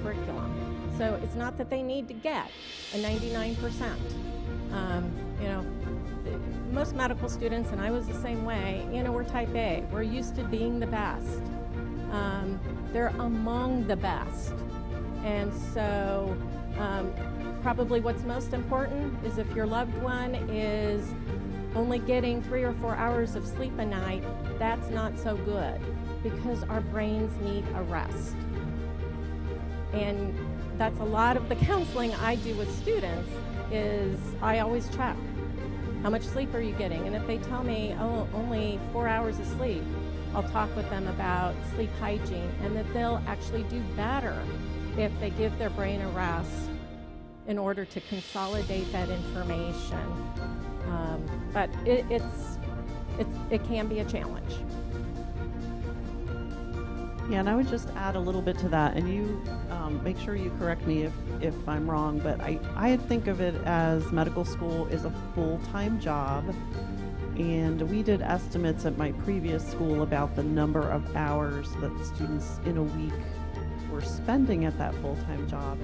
curriculum. So it's not that they need to get a 99%. You know, most medical students, and I was the same way, you know, we're type A. We're used to being the best. They're among the best. And so probably what's most important is if your loved one is only getting 3 or 4 hours of sleep a night, that's not so good because our brains need a rest. And that's a lot of the counseling I do with students is I always check. How much sleep are you getting? And if they tell me, oh, only 4 hours of sleep, I'll talk with them about sleep hygiene and that they'll actually do better if they give their brain a rest in order to consolidate that information. But it can be a challenge. Yeah, and I would just add a little bit to that, and you make sure you correct me if I'm wrong, but I think of it as medical school is a full-time job, and we did estimates at my previous school about the number of hours that students in a week were spending at that full-time job.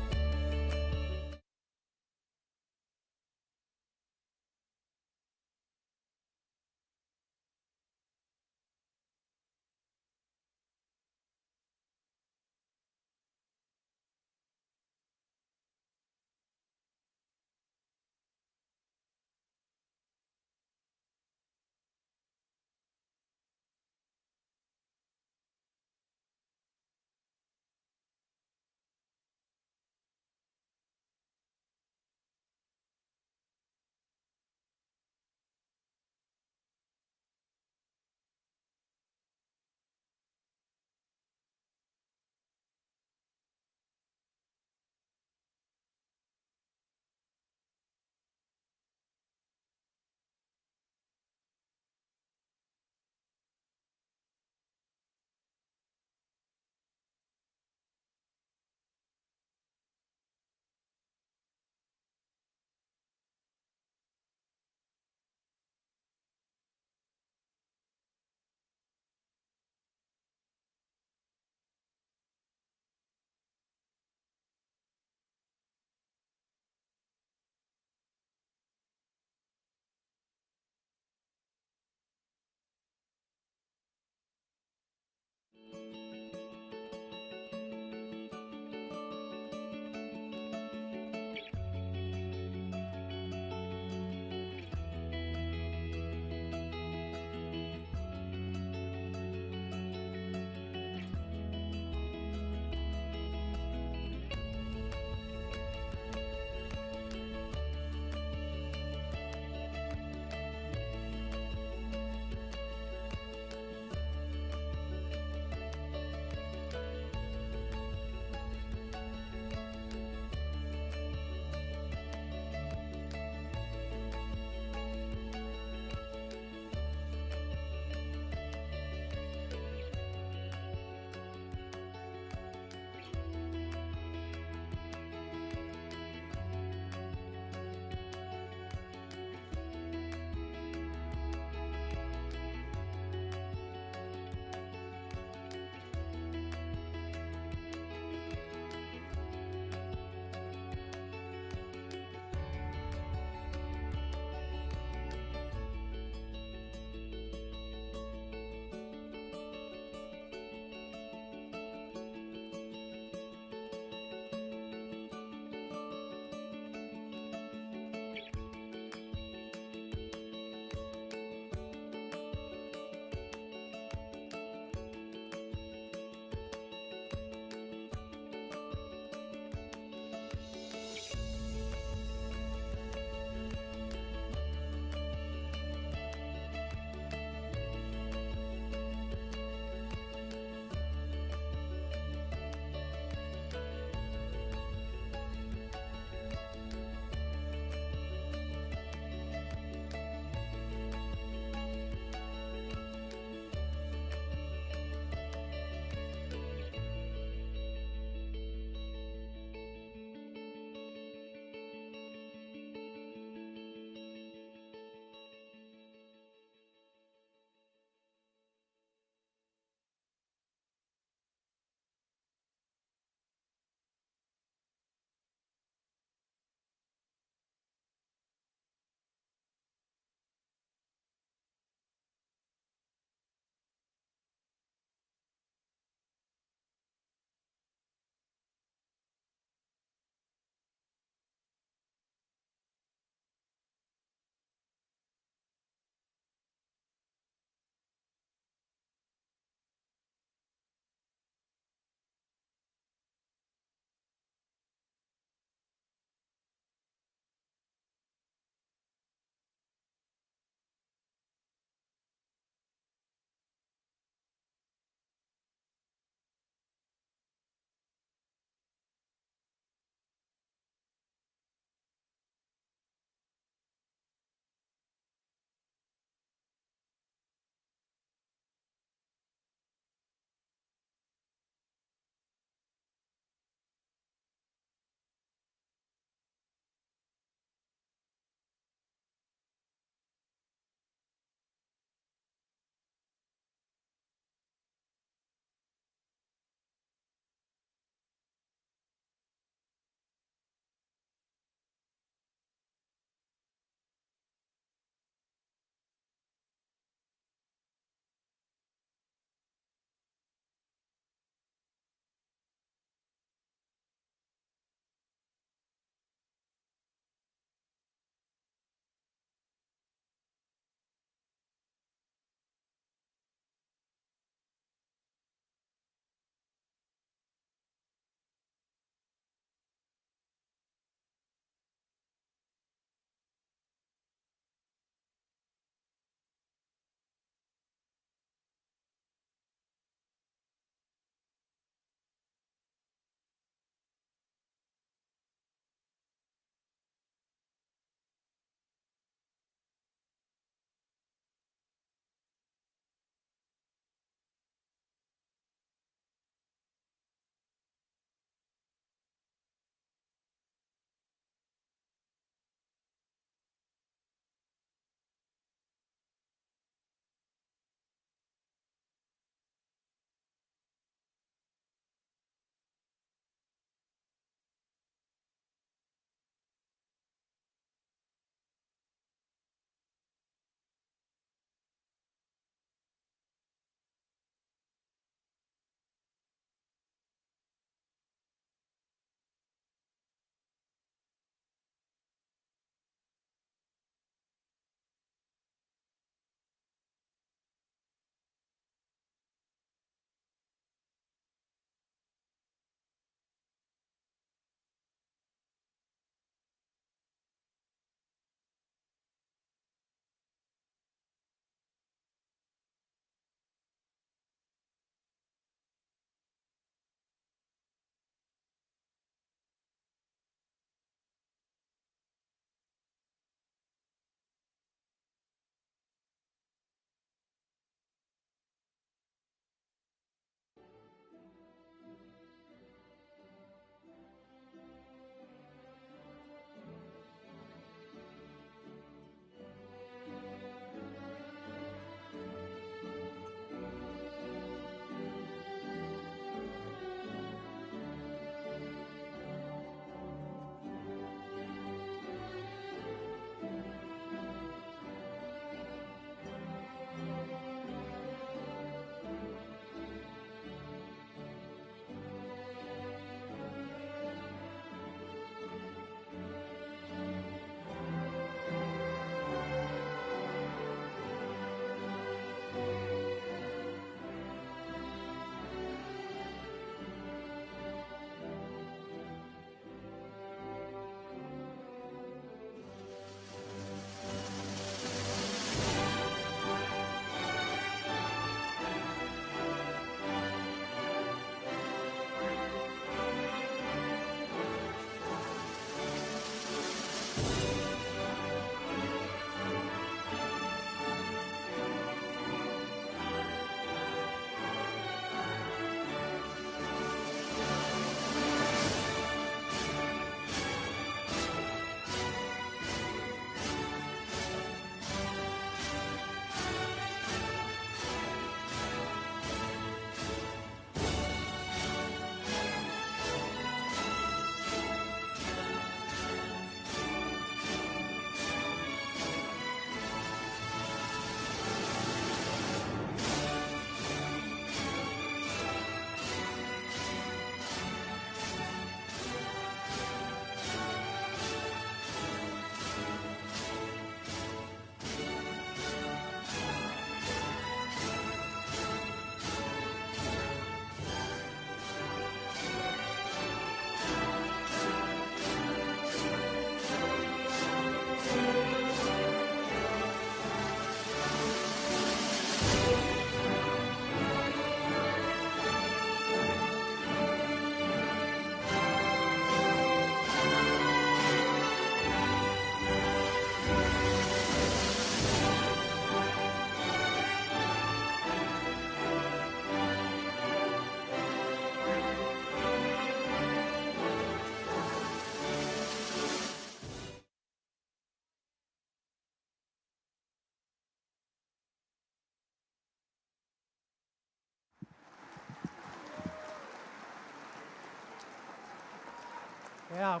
Yeah,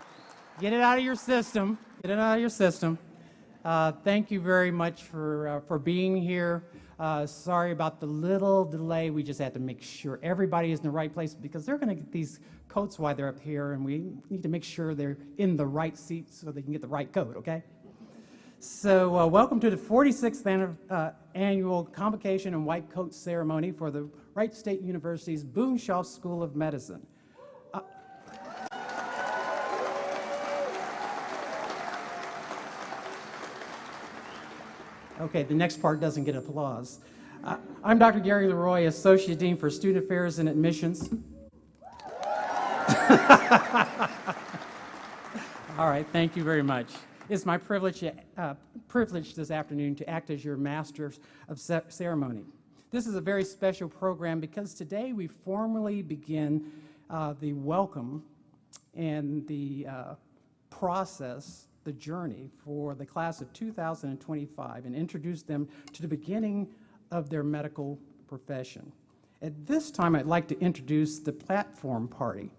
get it out of your system. Get it out of your system. Thank you very much for being here. Sorry about the little delay. We just had to make sure everybody is in the right place because they're going to get these coats while they're up here, and we need to make sure they're in the right seat so they can get the right coat, okay? So welcome to the 46th annual Convocation and White Coat Ceremony for the Wright State University's Boonshoft School of Medicine. Okay, the next part doesn't get applause. I'm Dr. Gary Leroy, Associate Dean for Student Affairs and Admissions. All right, thank you very much. It's my privilege this afternoon to act as your Master of Ceremony. This is a very special program because today we formally begin the welcome and the process, the journey for the class of 2025 and introduce them to the beginning of their medical profession. At this time, I'd like to introduce the platform party.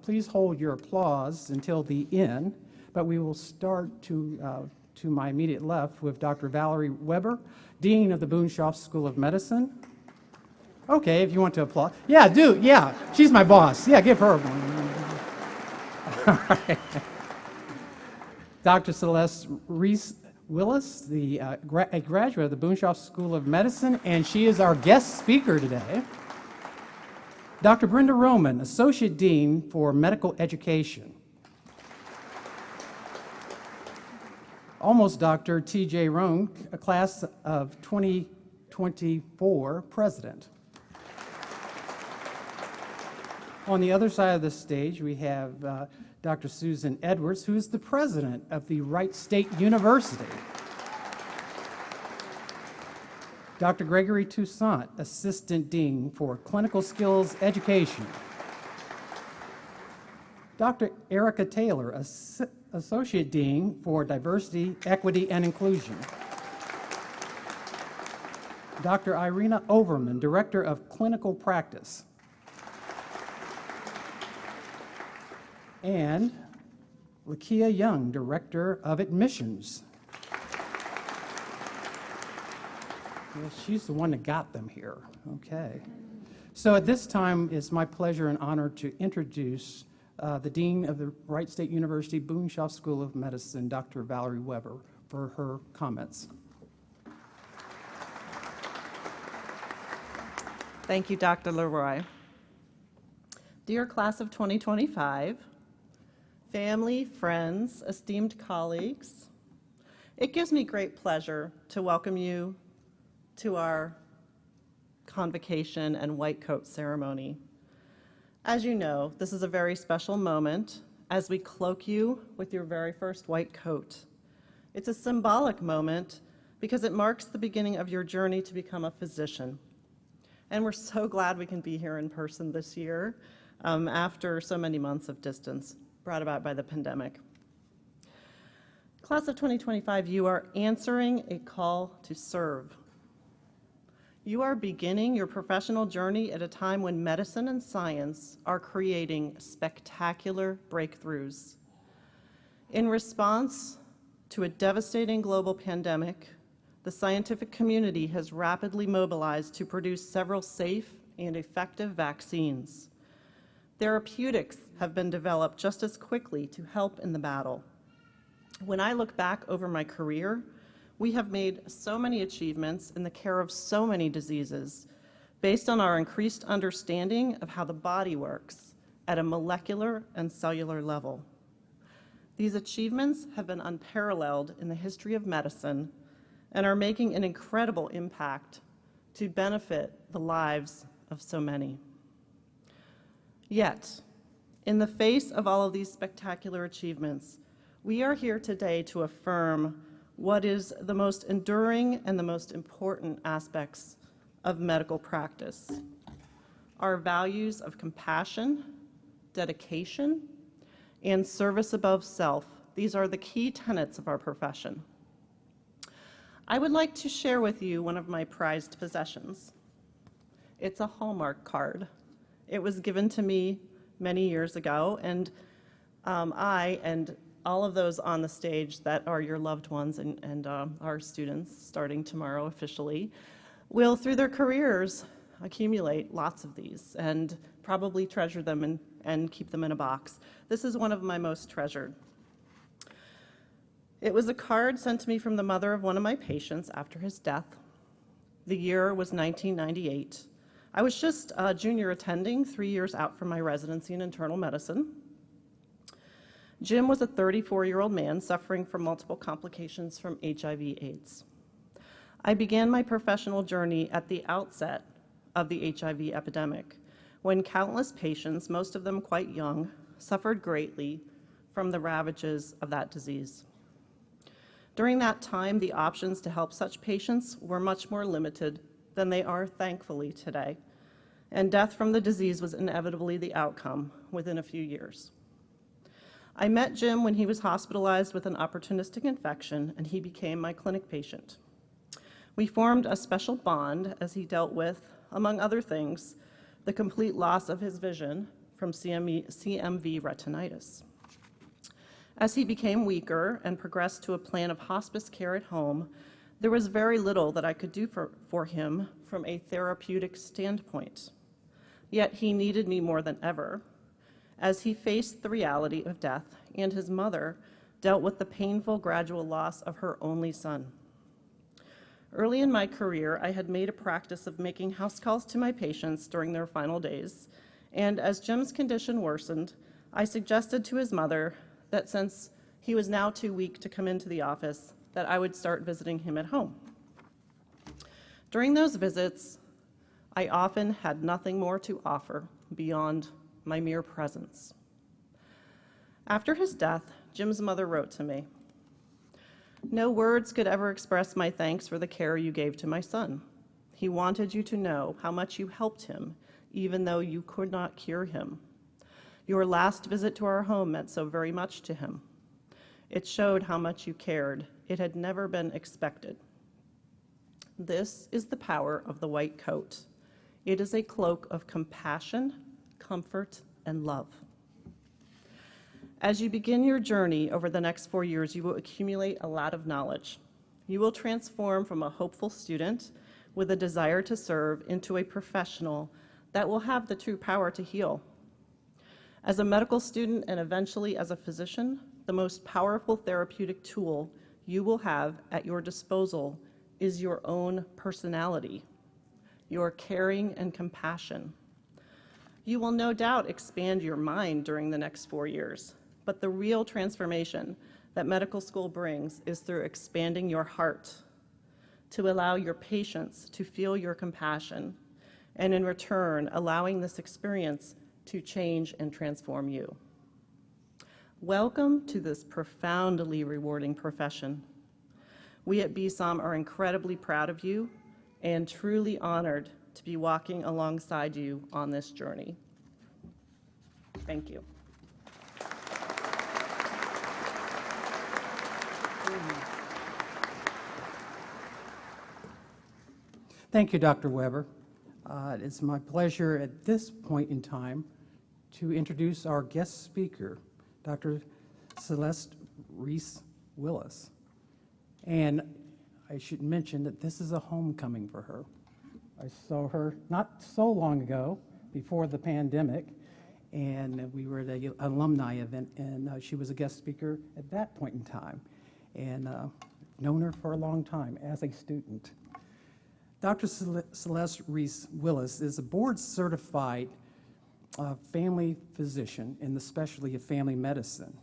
Please hold your applause until the end, but we will start to my immediate left with Dr. Valerie Weber, Dean of the Boonshoft School of Medicine. Okay, if you want to applaud. Yeah, do, yeah, she's my boss. Yeah, give her one. All right. Dr. Celeste Reese-Willis, a graduate of the Boonshoft School of Medicine, and she is our guest speaker today. Dr. Brenda Roman, Associate Dean for Medical Education. Almost Dr. T.J. Roan, a class of 2024 president. On the other side of the stage, we have Dr. Susan Edwards, who is the president of the Wright State University. Dr. Gregory Toussaint, Assistant Dean for Clinical Skills Education. Dr. Erica Taylor, Associate Dean for Diversity, Equity, and Inclusion. Dr. Irina Overman, Director of Clinical Practice. And Lakia Young, Director of Admissions. Well, she's the one that got them here. Okay. So at this time, it's my pleasure and honor to introduce the Dean of the Wright State University Boonshoft School of Medicine, Dr. Valerie Weber, for her comments. Thank you, Dr. Leroy. Dear class of 2025, family, friends, esteemed colleagues, it gives me great pleasure to welcome you to our Convocation and White Coat Ceremony. As you know, this is a very special moment as we cloak you with your very first white coat. It's a symbolic moment because it marks the beginning of your journey to become a physician. And we're so glad we can be here in person this year after so many months of distance brought about by the pandemic. Class of 2025, you are answering a call to serve. You are beginning your professional journey at a time when medicine and science are creating spectacular breakthroughs. In response to a devastating global pandemic, the scientific community has rapidly mobilized to produce several safe and effective vaccines. Therapeutics have been developed just as quickly to help in the battle. When I look back over my career, we have made so many achievements in the care of so many diseases based on our increased understanding of how the body works at a molecular and cellular level. These achievements have been unparalleled in the history of medicine and are making an incredible impact to benefit the lives of so many. Yet, in the face of all of these spectacular achievements, we are here today to affirm what is the most enduring and the most important aspects of medical practice. Our values of compassion, dedication, and service above self. These are the key tenets of our profession. I would like to share with you one of my prized possessions. It's a Hallmark card. It was given to me many years ago, and I and all of those on the stage that are your loved ones and our students starting tomorrow officially will, through their careers, accumulate lots of these and probably treasure them and keep them in a box. This is one of my most treasured. It was a card sent to me from the mother of one of my patients after his death. The year was 1998. I was just a junior attending, 3 years out from my residency in internal medicine. Jim was a 34-year-old man suffering from multiple complications from HIV/AIDS. I began my professional journey at the outset of the HIV epidemic, when countless patients, most of them quite young, suffered greatly from the ravages of that disease. During that time, the options to help such patients were much more limited than they are, thankfully, today, and death from the disease was inevitably the outcome within a few years. I met Jim when he was hospitalized with an opportunistic infection, and he became my clinic patient. We formed a special bond as he dealt with, among other things, the complete loss of his vision from CMV retinitis. As he became weaker and progressed to a plan of hospice care at home, there was very little that I could do for him from a therapeutic standpoint. Yet he needed me more than ever, as he faced the reality of death, and his mother dealt with the painful gradual loss of her only son. Early in my career, I had made a practice of making house calls to my patients during their final days, and as Jim's condition worsened, I suggested to his mother that since he was now too weak to come into the office, that I would start visiting him at home. During those visits, I often had nothing more to offer beyond my mere presence. After his death, Jim's mother wrote to me, "No words could ever express my thanks for the care you gave to my son. He wanted you to know how much you helped him, even though you could not cure him. Your last visit to our home meant so very much to him. It showed how much you cared. It had never been expected." This is the power of the white coat. It is a cloak of compassion, comfort, and love. As you begin your journey over the next 4 years, you will accumulate a lot of knowledge. You will transform from a hopeful student with a desire to serve into a professional that will have the true power to heal. As a medical student and eventually as a physician, the most powerful therapeutic tool you will have at your disposal is your own personality, your caring and compassion. You will no doubt expand your mind during the next 4 years, but the real transformation that medical school brings is through expanding your heart to allow your patients to feel your compassion, and in return, allowing this experience to change and transform you. Welcome to this profoundly rewarding profession. We at BSOM are incredibly proud of you and truly honored to be walking alongside you on this journey. Thank you. Thank you, Dr. Weber. It's my pleasure at this point in time to introduce our guest speaker, Dr. Celeste Reese-Willis. And I should mention that this is a homecoming for her. I saw her not so long ago, before the pandemic, and we were at an alumni event, and she was a guest speaker at that point in time, and known her for a long time as a student. Dr. Celeste Reese-Willis is a board-certified family physician in the specialty of family medicine.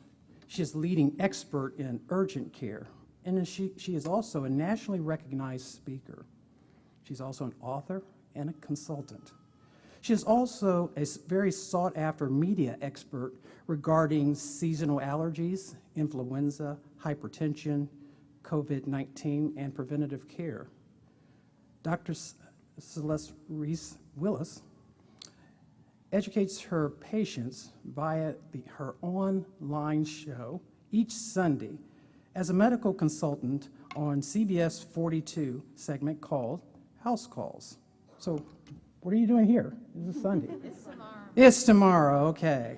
She is a leading expert in urgent care, and she is also a nationally recognized speaker. She's also an author and a consultant. She is also a very sought-after media expert regarding seasonal allergies, influenza, hypertension, COVID-19, and preventative care. Dr. Celeste Reese-Willis educates her patients via her online show each Sunday as a medical consultant on CBS 42 segment called House Calls. So what are you doing here? Is it Sunday? It's tomorrow. It's tomorrow, okay.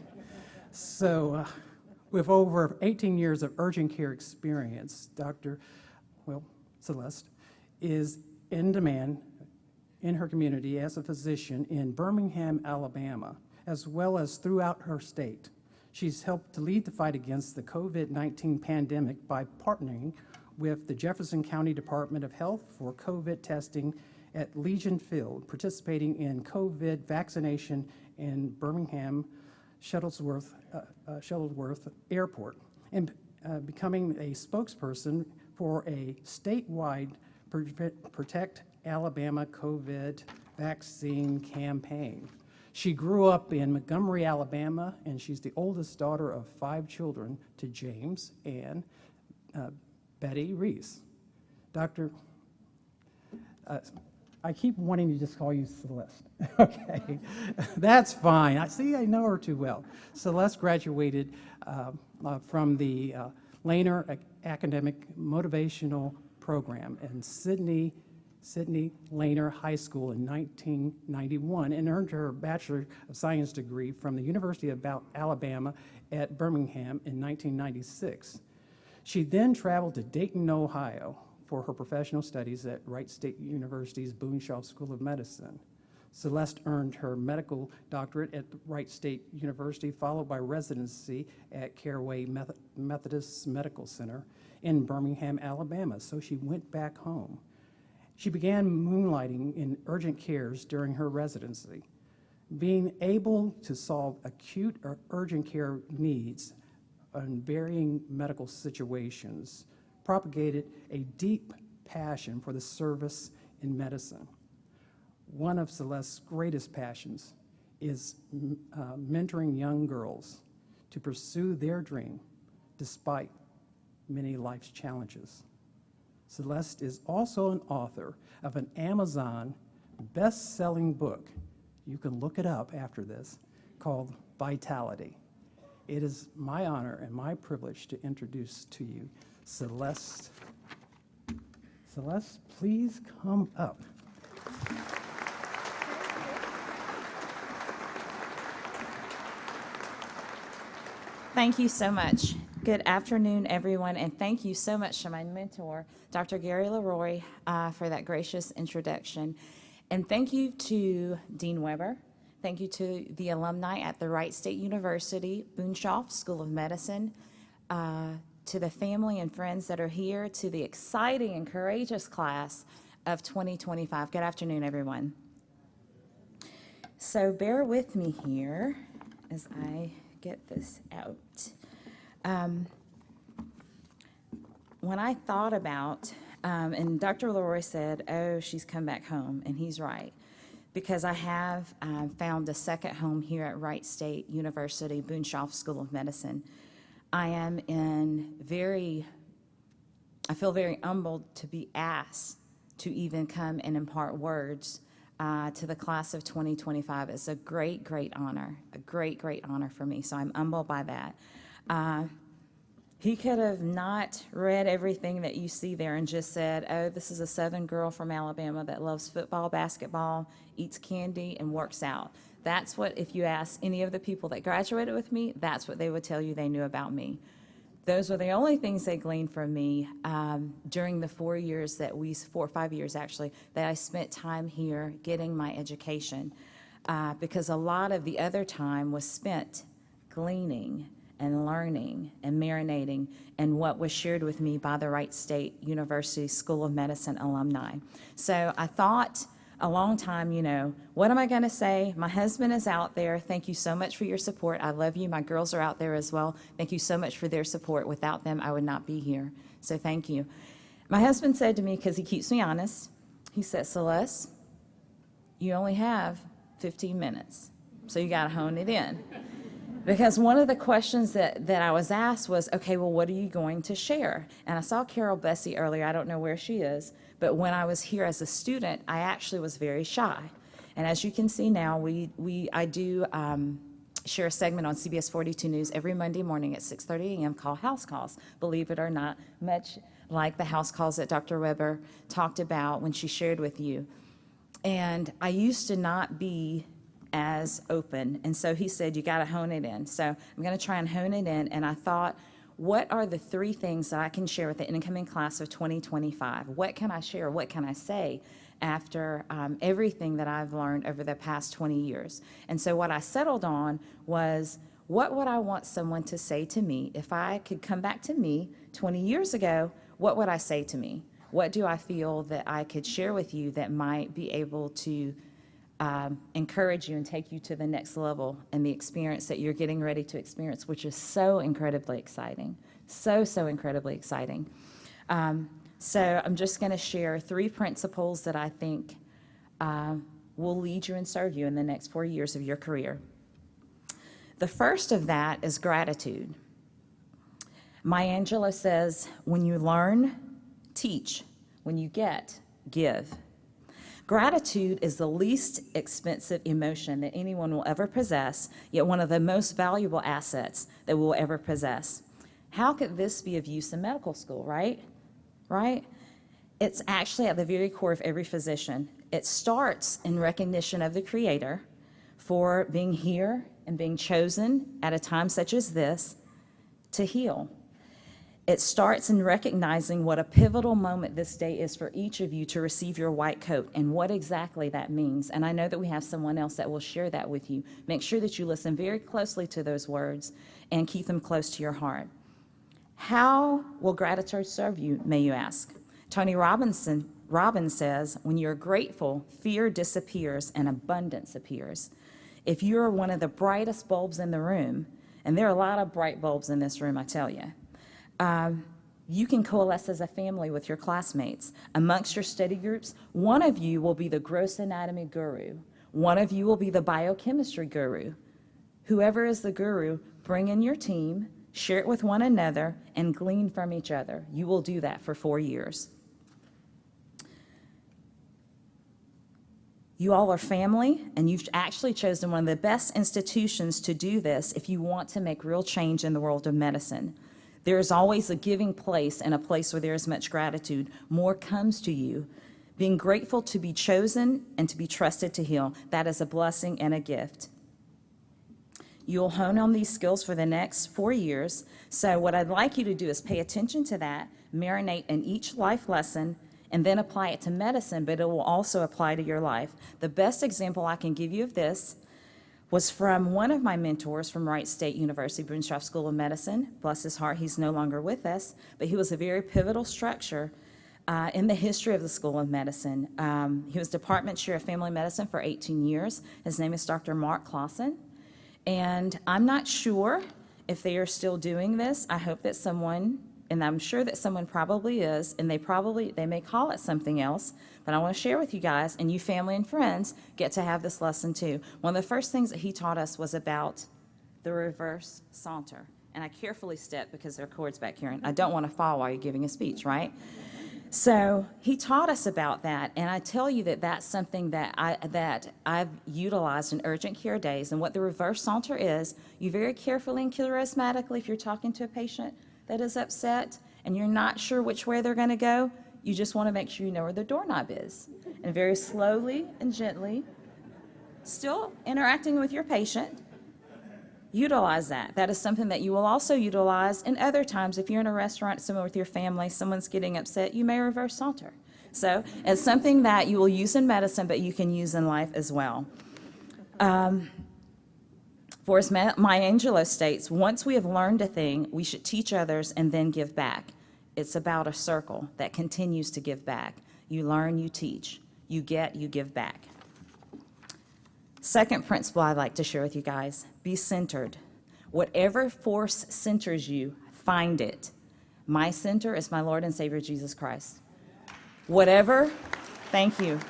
So With over 18 years of urgent care experience, Celeste is in demand in her community as a physician in Birmingham, Alabama, as well as throughout her state. She's helped to lead the fight against the COVID-19 pandemic by partnering with the Jefferson County Department of Health for COVID testing at Legion Field, participating in COVID vaccination in Birmingham Shuttlesworth Airport, and becoming a spokesperson for a statewide Protect Alabama COVID vaccine campaign. She grew up in Montgomery, Alabama, and she's the oldest daughter of 5 children to James and Betty Reese. I keep wanting to just call you Celeste. Okay, that's fine. I know her too well. Celeste graduated from the Laner Academic Motivational Program in Sidney Laner High School in 1991 and earned her Bachelor of Science degree from the University of Alabama at Birmingham in 1996. She then traveled to Dayton, Ohio for her professional studies at Wright State University's Boonshoft School of Medicine. Celeste earned her medical doctorate at Wright State University, followed by residency at Caraway Methodist Medical Center in Birmingham, Alabama, so she went back home. She began moonlighting in urgent cares during her residency. Being able to solve acute or urgent care needs in varying medical situations propagated a deep passion for the service in medicine. One of Celeste's greatest passions is mentoring young girls to pursue their dream despite many life's challenges. Celeste is also an author of an Amazon best-selling book, you can look it up after this, called Vitality. It is my honor and my privilege to introduce to you Celeste. Celeste, please come up. Thank you so much. Good afternoon, everyone, and thank you so much to my mentor, Dr. Gary Leroy, for that gracious introduction. And thank you to Dean Weber. Thank you to the alumni at the Wright State University, Boonshoft School of Medicine, to the family and friends that are here, to the exciting and courageous class of 2025. Good afternoon, everyone. So bear with me here as I get this out. When I thought about, and Dr. Leroy said, oh, she's come back home, and he's right, because I have found a second home here at Wright State University, Boonshoft School of Medicine. I feel very humbled to be asked to even come and impart words to the class of 2025. It's a great, great honor, a great, great honor for me, so I'm humbled by that. He could have not read everything that you see there and just said, oh, this is a Southern girl from Alabama that loves football, basketball, eats candy, and works out. That's what, if you ask any of the people that graduated with me, that's what they would tell you they knew about me. Those were the only things they gleaned from me during the 4 or 5 years actually, that I spent time here getting my education, because a lot of the other time was spent gleaning and learning and marinating in what was shared with me by the Wright State University School of Medicine alumni. So I thought a long time, what am I going to say? My husband is out there. Thank you so much for your support. I love you. My girls are out there as well. Thank you so much for their support. Without them, I would not be here. So thank you. My husband said to me, because he keeps me honest, he said, Celeste, you only have 15 minutes, so you got to hone it in. Because one of the questions that I was asked was, okay, well, what are you going to share? And I saw Carol Bessie earlier. I don't know where she is. But when I was here as a student, I actually was very shy. And as you can see now, I do share a segment on CBS 42 News every Monday morning at 6:30 a.m. called House Calls. Believe it or not, much like the house calls that Dr. Weber talked about when she shared with you. And I used to not be as open. And so he said, you got to hone it in. So I'm going to try and hone it in. And I thought, what are the 3 things that I can share with the incoming class of 2025? What can I share? What can I say after everything that I've learned over the past 20 years? And so what I settled on was, what would I want someone to say to me? If I could come back to me 20 years ago, what would I say to me? What do I feel that I could share with you that might be able to encourage you and take you to the next level and the experience that you're getting ready to experience, which is so incredibly exciting. So incredibly exciting. So I'm just going to share 3 principles that I think will lead you and serve you in the next 4 years of your career. The first of that is gratitude. Maya Angelou says, when you learn, teach. When you get, give. Gratitude is the least expensive emotion that anyone will ever possess, yet one of the most valuable assets that we'll ever possess. How could this be of use in medical school, right? Right? It's actually at the very core of every physician. It starts in recognition of the Creator for being here and being chosen at a time such as this to heal. It starts in recognizing what a pivotal moment this day is for each of you to receive your white coat and what exactly that means. And I know that we have someone else that will share that with you. Make sure that you listen very closely to those words and keep them close to your heart. How will gratitude serve you, may you ask? Tony Robbins says, when you're grateful, fear disappears and abundance appears. If you're one of the brightest bulbs in the room, and there are a lot of bright bulbs in this room, I tell you, you can coalesce as a family with your classmates. Amongst your study groups, one of you will be the gross anatomy guru. One of you will be the biochemistry guru. Whoever is the guru, bring in your team, share it with one another, and glean from each other. You will do that for 4 years. You all are family, and you've actually chosen one of the best institutions to do this if you want to make real change in the world of medicine. There is always a giving place, and a place where there is much gratitude. More comes to you. Being grateful to be chosen and to be trusted to heal, that is a blessing and a gift. You'll hone on these skills for the next 4 years. So what I'd like you to do is pay attention to that, marinate in each life lesson, and then apply it to medicine, but it will also apply to your life. The best example I can give you of this was from one of my mentors from Wright State University, Boonshoft School of Medicine. Bless his heart, he's no longer with us, but he was a very pivotal structure in the history of the School of Medicine. He was Department Chair of Family Medicine for 18 years. His name is Dr. Mark Clausen. And I'm not sure if they are still doing this. I hope that someone, and I'm sure that someone probably is, and they may call it something else, but I want to share with you guys, and you family and friends get to have this lesson too. One of the first things that he taught us was about the reverse saunter. And I carefully step because there are cords back here, and I don't want to fall while you're giving a speech, right? So he taught us about that, and I tell you that that's something that I've utilized in urgent care days. And what the reverse saunter is, you very carefully and charismatically, if you're talking to a patient that is upset and you're not sure which way they're going to go, you just want to make sure you know where the doorknob is. And very slowly and gently, still interacting with your patient, utilize that. That is something that you will also utilize in other times. If you're in a restaurant somewhere with your family, someone's getting upset, you may reverse saunter. So it's something that you will use in medicine, but you can use in life as well. For as Maya Angelou states, once we have learned a thing, we should teach others and then give back. It's about a circle that continues to give back. You learn, you teach. You get, you give back. Second principle I'd like to share with you guys, be centered. Whatever force centers you, find it. My center is my Lord and Savior, Jesus Christ. Thank you.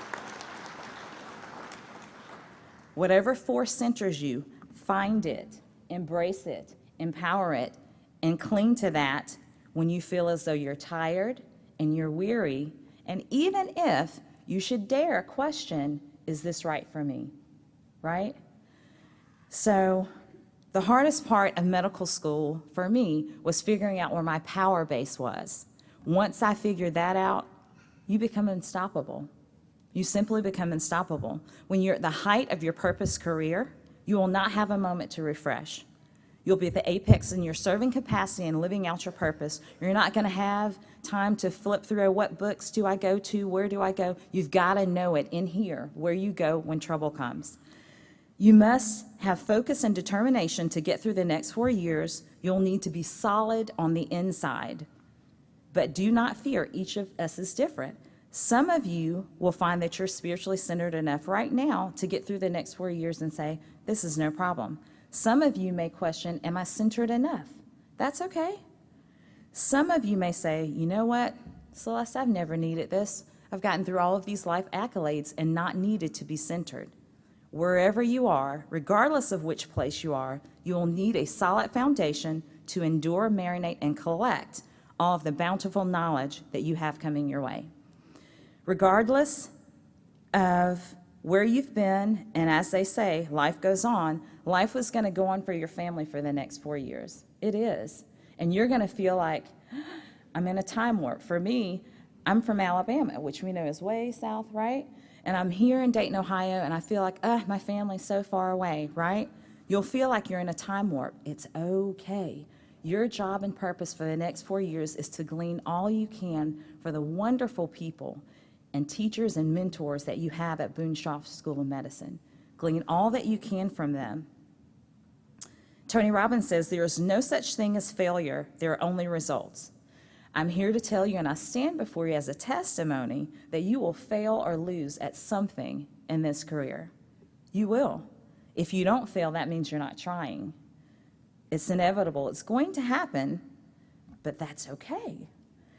Whatever force centers you, find it, embrace it, empower it, and cling to that when you feel as though you're tired and you're weary, and even if you should dare question, is this right for me? Right? So the hardest part of medical school for me was figuring out where my power base was. Once I figured that out, you become unstoppable. You simply become unstoppable. When you're at the height of your purpose career, you will not have a moment to refresh. You'll be at the apex in your serving capacity and living out your purpose. You're not going to have time to flip through, what books do I go to, where do I go? You've got to know it in here, where you go when trouble comes. You must have focus and determination to get through the next 4 years. You'll need to be solid on the inside. But do not fear, each of us is different. Some of you will find that you're spiritually centered enough right now to get through the next 4 years and say, this is no problem. Some of you may question, am I centered enough? That's okay. Some of you may say, you know what, Celeste, I've never needed this. I've gotten through all of these life accolades and not needed to be centered. Wherever you are, regardless of which place you are, you will need a solid foundation to endure, marinate, and collect all of the bountiful knowledge that you have coming your way. Regardless of where you've been, and as they say, life goes on, life was going to go on for your family for the next 4 years. It is. And you're going to feel like, I'm in a time warp. For me, I'm from Alabama, which we know is way south, right? And I'm here in Dayton, Ohio, and I feel like, my family's so far away, right? You'll feel like you're in a time warp. It's okay. Your job and purpose for the next 4 years is to glean all you can for the wonderful people and teachers and mentors that you have at Boonshoft School of Medicine. Glean all that you can from them. Tony Robbins says, there is no such thing as failure, there are only results. I'm here to tell you, and I stand before you as a testimony, that you will fail or lose at something in this career. You will. If you don't fail, that means you're not trying. It's inevitable. It's going to happen, but that's okay.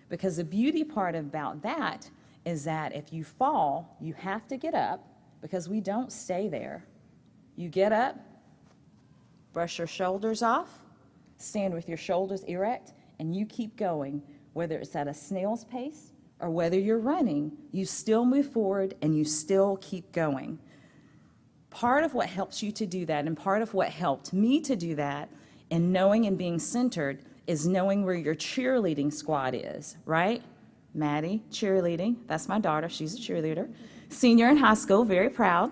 Because the beauty part about that is that if you fall, you have to get up, because we don't stay there. You get up, brush your shoulders off, stand with your shoulders erect, and you keep going. Whether it's at a snail's pace or whether you're running, you still move forward and you still keep going. Part of what helps you to do that, and part of what helped me to do that, and knowing and being centered, is knowing where your cheerleading squad is, right? Maddie, cheerleading, that's my daughter, she's a cheerleader. Senior in high school, very proud.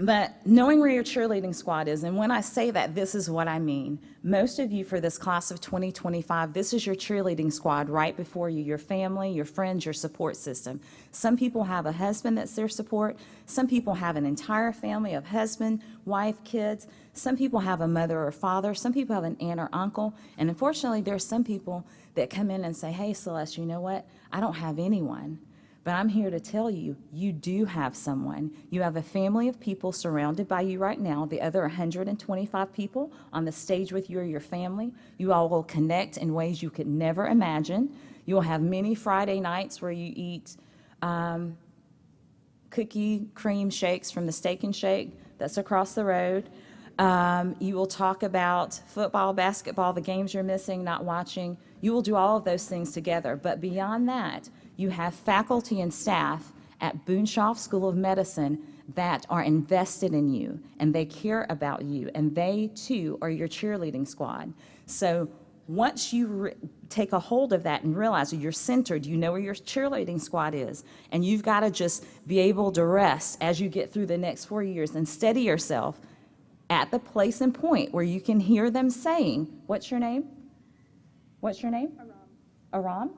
But knowing where your cheerleading squad is, and when I say that, this is what I mean. Most of you for this class of 2025, this is your cheerleading squad right before you, your family, your friends, your support system. Some people have a husband that's their support. Some people have an entire family of husband, wife, kids. Some people have a mother or father. Some people have an aunt or uncle. And unfortunately, there are some people that come in and say, hey, Celeste, you know what? I don't have anyone. But I'm here to tell you, you do have someone. You have a family of people surrounded by you right now. The other 125 people on the stage with you are your family. You all will connect in ways you could never imagine. You will have many Friday nights where you eat cookie cream shakes from the Steak and Shake that's across the road. You will talk about football, basketball, the games you're missing, not watching. You will do all of those things together. But beyond that, you have faculty and staff at Boonshoft School of Medicine that are invested in you, and they care about you, and they, too, are your cheerleading squad. So once you take a hold of that and realize that you're centered, you know where your cheerleading squad is, and you've got to just be able to rest as you get through the next 4 years and steady yourself at the place and point where you can hear them saying, what's your name? What's your name? Aram. Aram?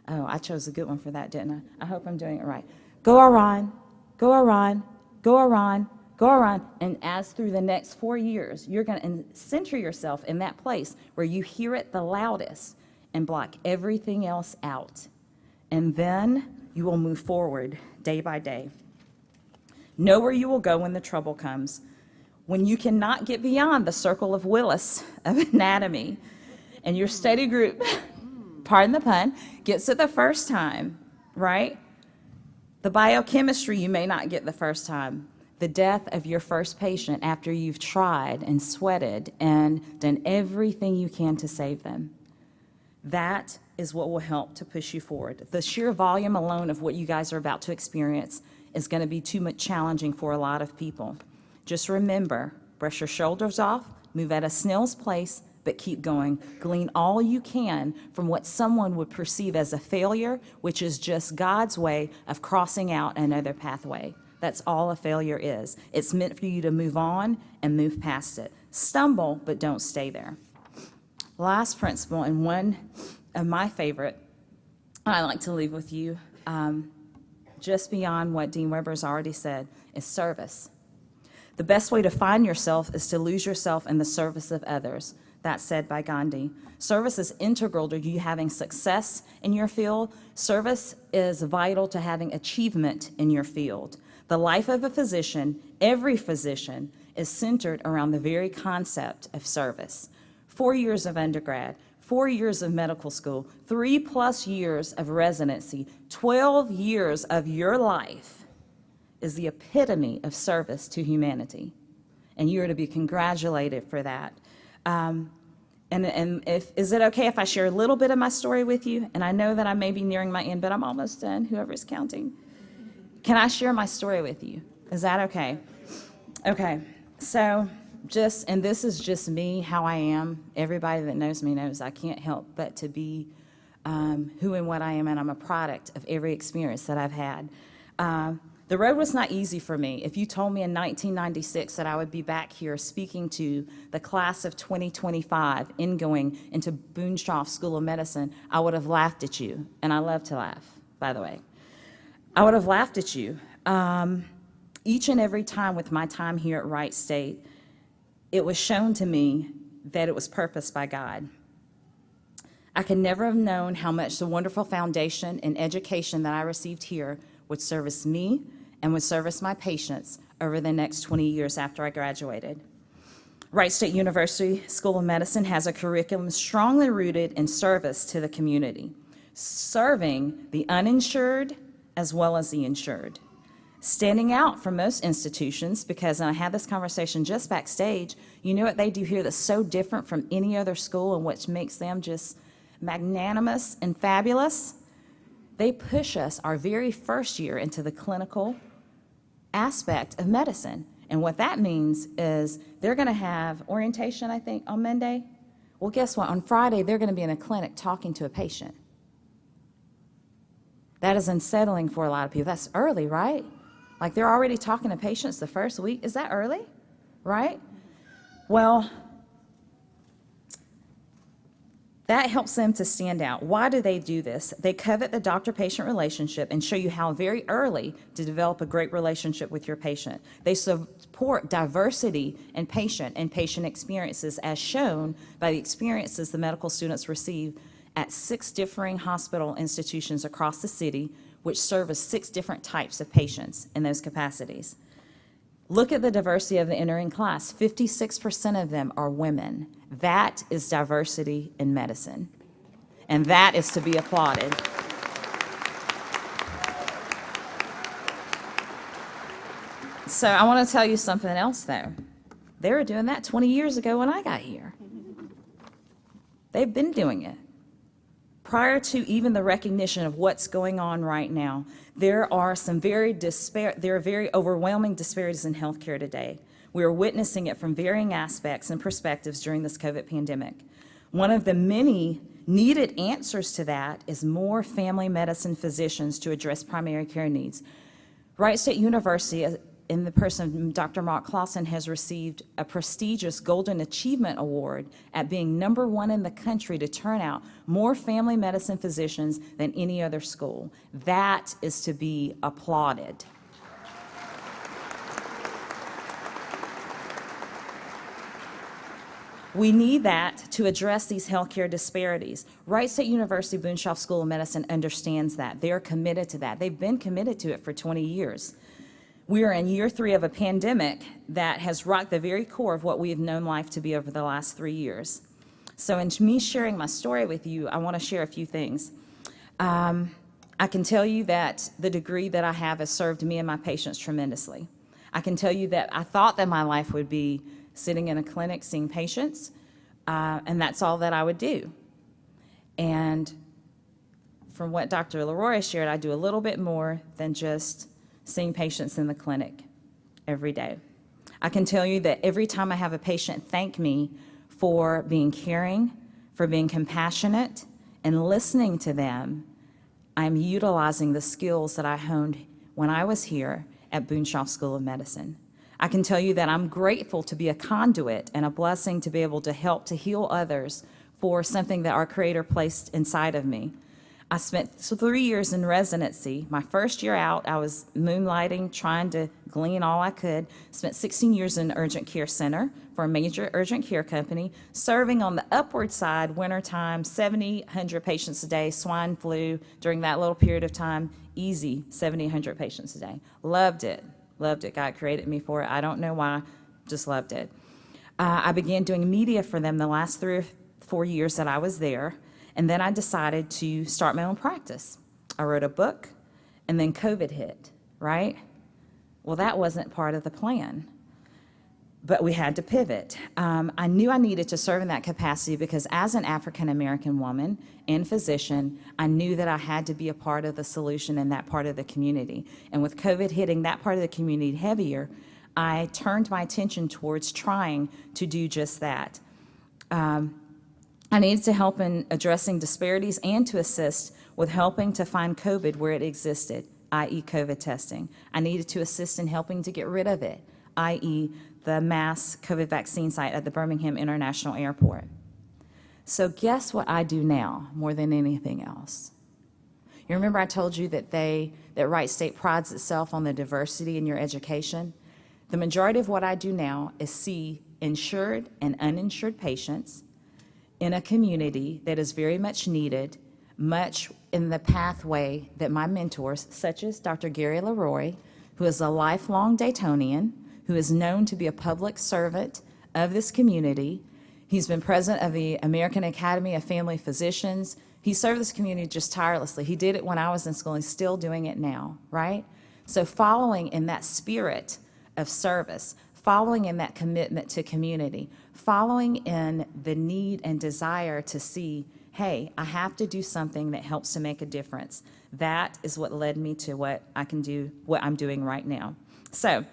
Oh, I chose a good one for that, didn't I? I hope I'm doing it right. Go Aran, go Aran, go Aran, go Aran. And as through the next 4 years, you're going to center yourself in that place where you hear it the loudest and block everything else out. And then you will move forward day by day. Know where you will go when the trouble comes. When you cannot get beyond the circle of Willis of anatomy, and your study group, pardon the pun, gets it the first time, right? The biochemistry you may not get the first time. The death of your first patient after you've tried and sweated and done everything you can to save them. That is what will help to push you forward. The sheer volume alone of what you guys are about to experience is going to be too much challenging for a lot of people. Just remember, brush your shoulders off, move at a snail's pace, but keep going. Glean all you can from what someone would perceive as a failure, which is just God's way of crossing out another pathway. That's all a failure is. It's meant for you to move on and move past it. Stumble, but don't stay there. Last principle, and one of my favorite, I like to leave with you, just beyond what Dean Weber's already said, is service. The best way to find yourself is to lose yourself in the service of others. That's said by Gandhi. Service is integral to you having success in your field. Service is vital to having achievement in your field. The life of a physician, every physician, is centered around the very concept of service. 4 years of undergrad, 4 years of medical school, 3+ years of residency, 12 years of your life is the epitome of service to humanity. And you are to be congratulated for that. Is it okay if I share a little bit of my story with you? And I know that I may be nearing my end, but I'm almost done, whoever's counting. Can I share my story with you? Is that okay? Okay, so and this is just me, how I am. Everybody that knows me knows I can't help but to be who and what I am, and I'm a product of every experience that I've had. The road was not easy for me. If you told me in 1996 that I would be back here speaking to the class of 2025 going into Boonshoft School of Medicine, I would have laughed at you. And I love to laugh, by the way. I would have laughed at you. Each and every time with my time here at Wright State, it was shown to me that it was purposed by God. I could never have known how much the wonderful foundation and education that I received here would service me and would service my patients over the next 20 years after I graduated. Wright State University School of Medicine has a curriculum strongly rooted in service to the community, serving the uninsured as well as the insured. Standing out from most institutions, because, and I had this conversation just backstage, you know what they do here that's so different from any other school and which makes them just magnanimous and fabulous? They push us our very first year into the clinical aspect of medicine. And what that means is they're going to have orientation, I think, on Monday. Well, guess what? On Friday, they're going to be in a clinic talking to a patient. That is unsettling for a lot of people. That's early, right? Like they're already talking to patients the first week. Is that early? Right? Well, that helps them to stand out. Why do they do this? They covet the doctor-patient relationship and show you how very early to develop a great relationship with your patient. They support diversity in patient and patient experiences as shown by the experiences the medical students receive at 6 differing hospital institutions across the city, which service 6 different types of patients in those capacities. Look at the diversity of the entering class. 56% of them are women. That is diversity in medicine, and that is to be applauded. So I want to tell you something else, though. They were doing that 20 years ago when I got here. They've been doing it. Prior to even the recognition of what's going on right now, there are some very overwhelming disparities in healthcare today. We are witnessing it from varying aspects and perspectives during this COVID pandemic. One of the many needed answers to that is more family medicine physicians to address primary care needs. Wright State University, in the person of Dr. Mark Clausen, has received a prestigious Golden Achievement Award at being #1 in the country to turn out more family medicine physicians than any other school. That is to be applauded. We need that to address these healthcare disparities. Wright State University Boonshoft School of Medicine understands that. They're committed to that. They've been committed to it for 20 years. We are in year 3 of a pandemic that has rocked the very core of what we have known life to be over the last 3 years. So in me sharing my story with you, I want to share a few things. I can tell you that the degree that I have has served me and my patients tremendously. I can tell you that I thought that my life would be sitting in a clinic seeing patients, and that's all that I would do. And from what Dr. Leroy shared, I do a little bit more than just seeing patients in the clinic every day. I can tell you that every time I have a patient thank me for being caring, for being compassionate, and listening to them. I'm utilizing the skills that I honed when I was here at Boonshoft School of Medicine. I can tell you that I'm grateful to be a conduit and a blessing to be able to help to heal others for something that our Creator placed inside of me. I spent 3 years in residency. My first year out, I was moonlighting, trying to glean all I could. Spent 16 years in urgent care center for a major urgent care company, serving on the upward side, wintertime, 70, 100 patients a day, swine flu during that little period of time, easy, 70, 100 patients a day. Loved it, loved it. God created me for it. I don't know why, just loved it. I began doing media for them the last 3 or 4 years that I was there. And then I decided to start my own practice. I wrote a book, and then COVID hit, right? Well, that wasn't part of the plan, but we had to pivot. I knew I needed to serve in that capacity because as an African-American woman and physician, I knew that I had to be a part of the solution in that part of the community. And with COVID hitting that part of the community heavier, I turned my attention towards trying to do just that. I needed to help in addressing disparities and to assist with helping to find COVID where it existed, i.e. COVID testing. I needed to assist in helping to get rid of it, i.e. the mass COVID vaccine site at the Birmingham International Airport. So guess what I do now more than anything else? You remember I told you that Wright State prides itself on the diversity in your education? The majority of what I do now is see insured and uninsured patients in a community that is very much needed, much in the pathway that my mentors, such as Dr. Gary Leroy, who is a lifelong Daytonian, who is known to be a public servant of this community. He's been president of the American Academy of Family Physicians. He served this community just tirelessly. He did it when I was in school, and he's still doing it now, right? So following in that spirit of service, following in that commitment to community, following in the need and desire to see, hey, I have to do something that helps to make a difference. That is what led me to what I can do, what I'm doing right now. So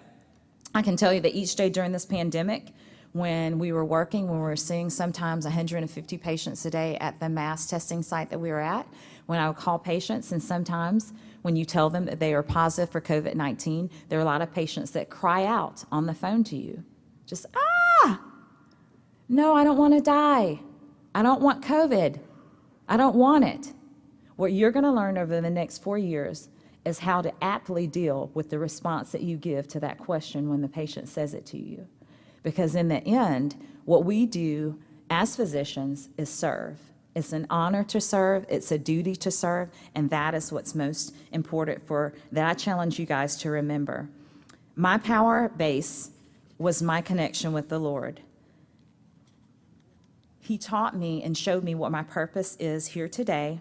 I can tell you that each day during this pandemic, when we were working, when we were seeing sometimes 150 patients a day at the mass testing site that we were at, when I would call patients, and sometimes when you tell them that they are positive for COVID-19, there are a lot of patients that cry out on the phone to you, just, no, I don't want to die. I don't want COVID. I don't want it. What you're going to learn over the next 4 years is how to aptly deal with the response that you give to that question when the patient says it to you. Because in the end, what we do as physicians is serve. It's an honor to serve, it's a duty to serve, and that is what's most important that I challenge you guys to remember. My power base was my connection with the Lord. He taught me and showed me what my purpose is here today,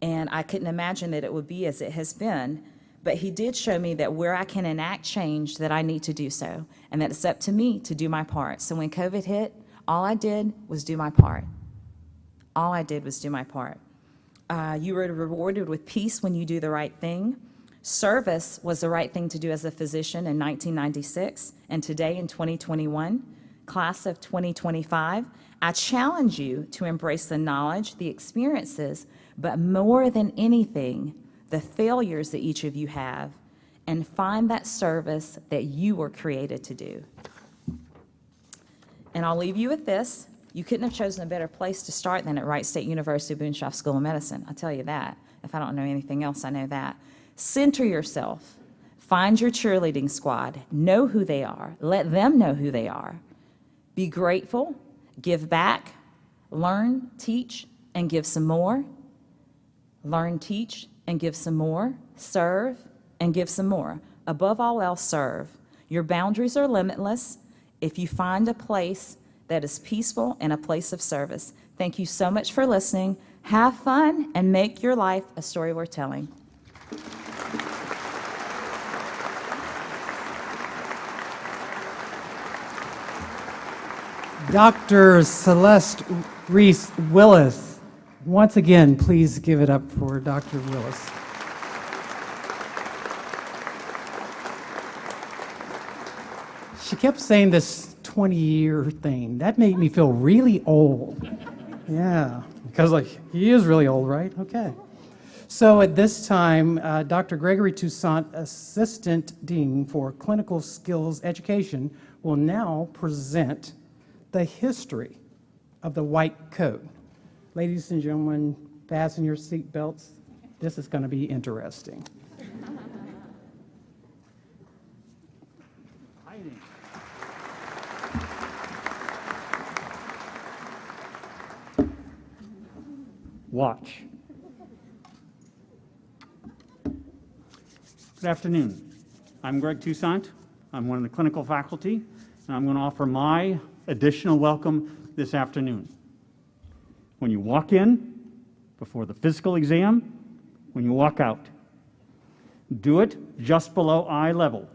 and I couldn't imagine that it would be as it has been, but he did show me that where I can enact change, that I need to do so, and that it's up to me to do my part. So when COVID hit, all I did was do my part. All I did was do my part. You were rewarded with peace when you do the right thing. Service was the right thing to do as a physician in 1996, and today in 2021, class of 2025, I challenge you to embrace the knowledge, the experiences, but more than anything, the failures that each of you have, and find that service that you were created to do. And I'll leave you with this. You couldn't have chosen a better place to start than at Wright State University Boonshoft School of Medicine. I'll tell you that. If I don't know anything else, I know that. Center yourself. Find your cheerleading squad. Know who they are. Let them know who they are. Be grateful. Give back. Learn, teach, and give some more. Learn, teach, and give some more. Serve, and give some more. Above all else, serve. Your boundaries are limitless if you find a place that is peaceful and a place of service. Thank you so much for listening. Have fun and make your life a story worth telling. Dr. Celeste Reese Willis. Once again, please give it up for Dr. Willis. She kept saying this 20-year thing. That made me feel really old. Yeah, because like he is really old, right? Okay. So at this time, Dr. Gregory Toussaint, Assistant Dean for Clinical Skills Education, will now present the history of the white coat. Ladies and gentlemen, fasten your seat belts. This is going to be interesting. Watch. Good afternoon. I'm Greg Toussaint. I'm one of the clinical faculty, and I'm going to offer my additional welcome this afternoon. When you walk in, before the physical exam, when you walk out, do it just below eye level.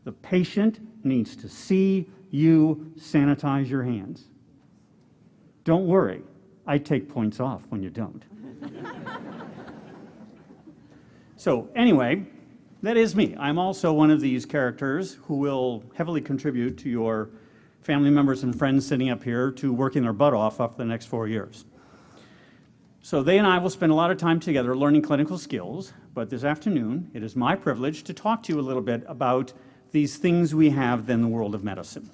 The patient needs to see you sanitize your hands. Don't worry, I take points off when you don't. So anyway, that is me. I'm also one of these characters who will heavily contribute to your family members and friends sitting up here to working their butt off for the next 4 years. So they and I will spend a lot of time together learning clinical skills, but this afternoon it is my privilege to talk to you a little bit about these things we have in the world of medicine.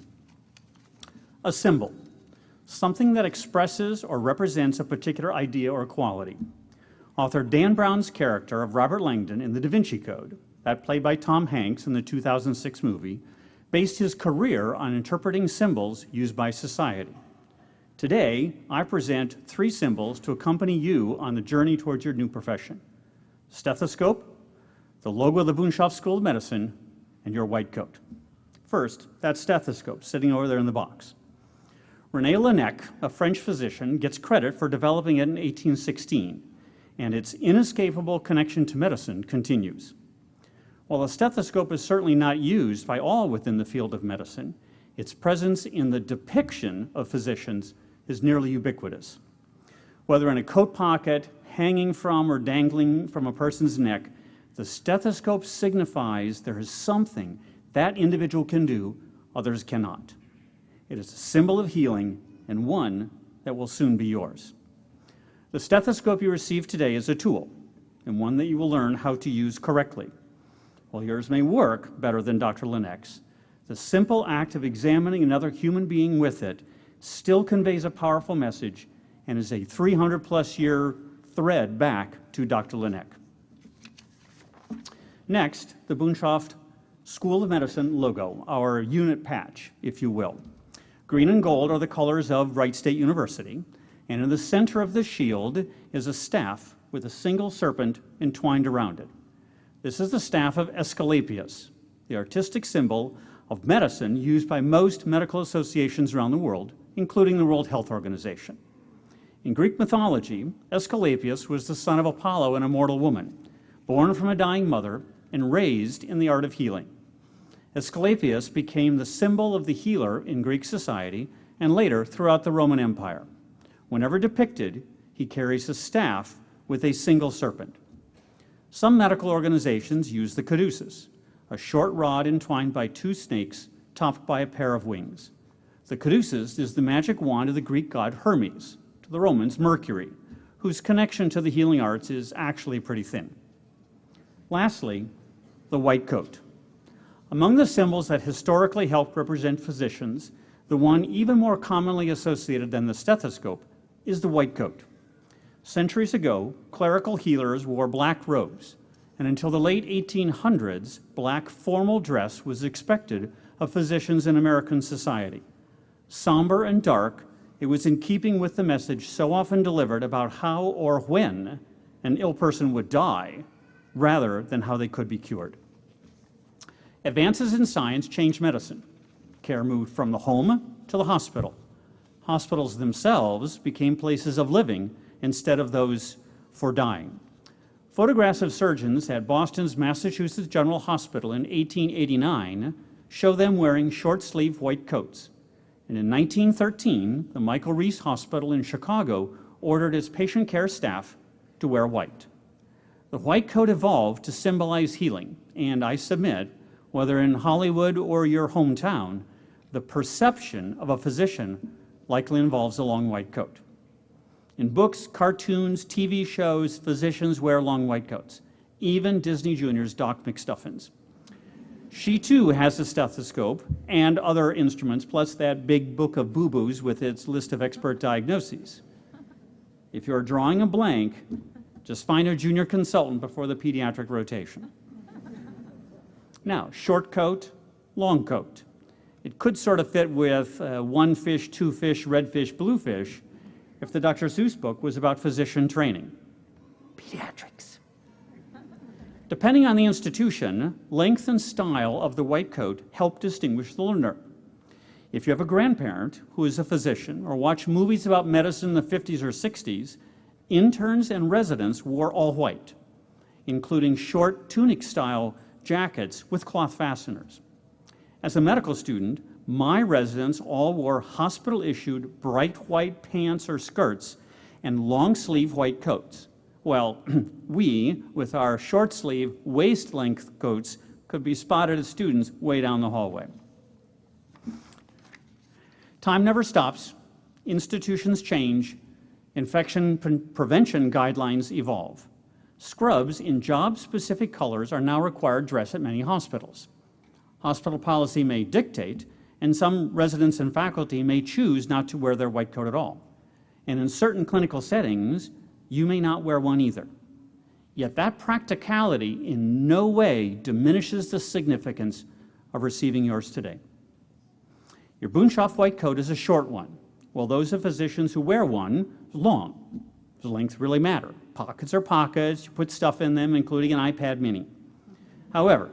A symbol, something that expresses or represents a particular idea or quality. Author Dan Brown's character of Robert Langdon in the Da Vinci Code, that played by Tom Hanks in the 2006 movie, based his career on interpreting symbols used by society. Today, I present 3 symbols to accompany you on the journey towards your new profession: stethoscope, the logo of the Boonshoft School of Medicine, and your white coat. First, that stethoscope sitting over there in the box. René Laennec, a French physician, gets credit for developing it in 1816, and its inescapable connection to medicine continues. While a stethoscope is certainly not used by all within the field of medicine, its presence in the depiction of physicians is nearly ubiquitous. Whether in a coat pocket, hanging from or dangling from a person's neck, the stethoscope signifies there is something that individual can do others cannot. It is a symbol of healing and one that will soon be yours. The stethoscope you receive today is a tool, and one that you will learn how to use correctly. While yours may work better than Dr. Laennec's, the simple act of examining another human being with it still conveys a powerful message and is a 300-plus year thread back to Dr. Laennec. Next, the Boonshoft School of Medicine logo, our unit patch, if you will. Green and gold are the colors of Wright State University, and in the center of the shield is a staff with a single serpent entwined around it. This is the staff of Asclepius, the artistic symbol of medicine used by most medical associations around the world, including the World Health Organization. In Greek mythology, Asclepius was the son of Apollo and a mortal woman, born from a dying mother and raised in the art of healing. Asclepius became the symbol of the healer in Greek society and later throughout the Roman Empire. Whenever depicted, he carries a staff with a single serpent. Some medical organizations use the caduceus, a short rod entwined by 2 snakes topped by a pair of wings. The caduceus is the magic wand of the Greek god Hermes, to the Romans Mercury, whose connection to the healing arts is actually pretty thin. Lastly, the white coat. Among the symbols that historically helped represent physicians, the one even more commonly associated than the stethoscope is the white coat. Centuries ago, clerical healers wore black robes, and until the late 1800s, black formal dress was expected of physicians in American society. Somber and dark, it was in keeping with the message so often delivered about how or when an ill person would die, rather than how they could be cured. Advances in science changed medicine. Care moved from the home to the hospital. Hospitals themselves became places of living instead of those for dying. Photographs of surgeons at Boston's Massachusetts General Hospital in 1889 show them wearing short-sleeved white coats. And in 1913, the Michael Reese Hospital in Chicago ordered its patient care staff to wear white. The white coat evolved to symbolize healing, and I submit, whether in Hollywood or your hometown, The perception of a physician likely involves a long white coat. In books, cartoons, TV shows, physicians wear long white coats, even Disney Junior's Doc McStuffins. She too has a stethoscope and other instruments, plus that big book of boo-boos with its list of expert diagnoses. If you're drawing a blank, just find a junior consultant before the pediatric rotation. Now, short coat, long coat. It could sort of fit with one fish, two fish, red fish, blue fish, if the Dr. Seuss book was about physician training. Pediatrics. Depending on the institution, length and style of the white coat help distinguish the learner. If you have a grandparent who is a physician or watch movies about medicine in the 50s or 60s, interns and residents wore all white, including short tunic-style jackets with cloth fasteners. As a medical student, my residents all wore hospital-issued bright white pants or skirts and long-sleeve white coats. Well, we, with our short-sleeve, waist-length coats, could be spotted as students way down the hallway. Time never stops. Institutions change. Infection prevention guidelines evolve. Scrubs in job-specific colors are now required dress at many hospitals. Hospital policy may dictate, and some residents and faculty may choose not to wear their white coat at all. And in certain clinical settings, you may not wear one either. Yet that practicality in no way diminishes the significance of receiving yours today. Your Boonshoft white coat is a short one, while those of physicians who wear one long. Does length really matter? Pockets are pockets, you put stuff in them, including an iPad mini. However,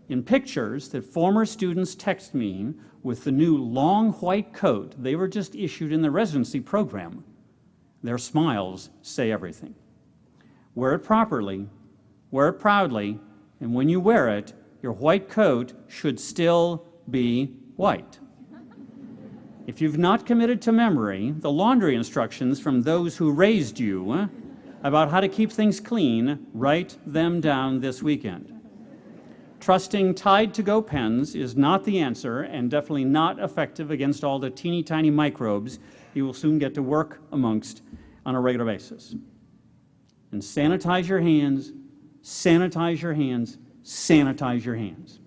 in pictures that former students text me with the new long white coat they were just issued in the residency program, their smiles say everything. Wear it properly, wear it proudly, and when you wear it, your white coat should still be white. If you've not committed to memory the laundry instructions from those who raised you about how to keep things clean, write them down this weekend. Trusting Tide-to-Go pens is not the answer and definitely not effective against all the teeny tiny microbes you will soon get to work amongst on a regular basis. And sanitize your hands, sanitize your hands, sanitize your hands.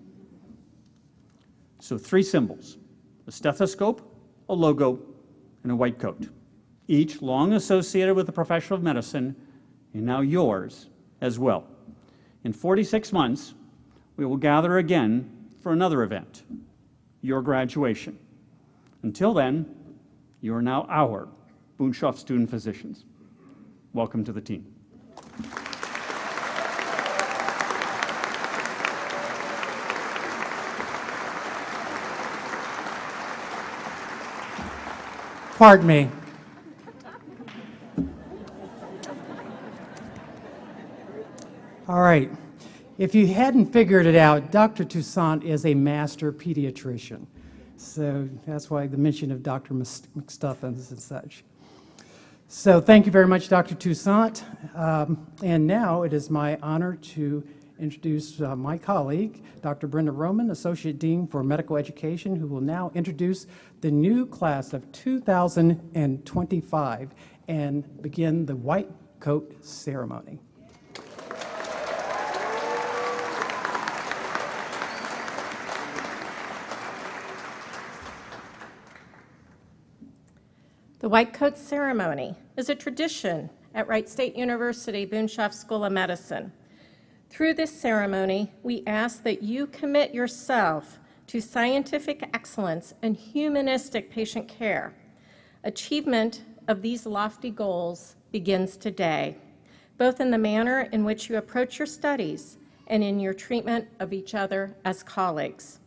So 3 symbols: a stethoscope, a logo, and a white coat, each long associated with the profession of medicine, and now yours as well. In 46 months, we will gather again for another event, your graduation. Until then, you are now our Boonshoft student physicians. Welcome to the team. Pardon me. All right. If you hadn't figured it out, Dr. Toussaint is a master pediatrician. So that's why the mention of Dr. McStuffins and such. So thank you very much, Dr. Toussaint. And now it is my honor to introduce my colleague, Dr. Brenda Roman, Associate Dean for Medical Education, who will now introduce the new class of 2025 and begin the white coat ceremony. The White Coat Ceremony is a tradition at Wright State University Boonshoft School of Medicine. Through this ceremony, we ask that you commit yourself to scientific excellence and humanistic patient care. Achievement of these lofty goals begins today, both in the manner in which you approach your studies and in your treatment of each other as colleagues.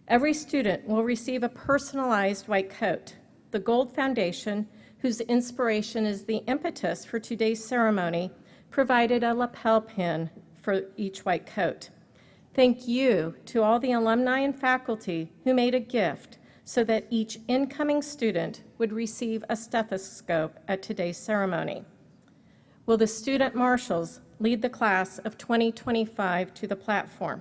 Every student will receive a personalized white coat. The Gold Foundation, whose inspiration is the impetus for today's ceremony, provided a lapel pin for each white coat. Thank you to all the alumni and faculty who made a gift so that each incoming student would receive a stethoscope at today's ceremony. Will the student marshals lead the class of 2025 to the platform?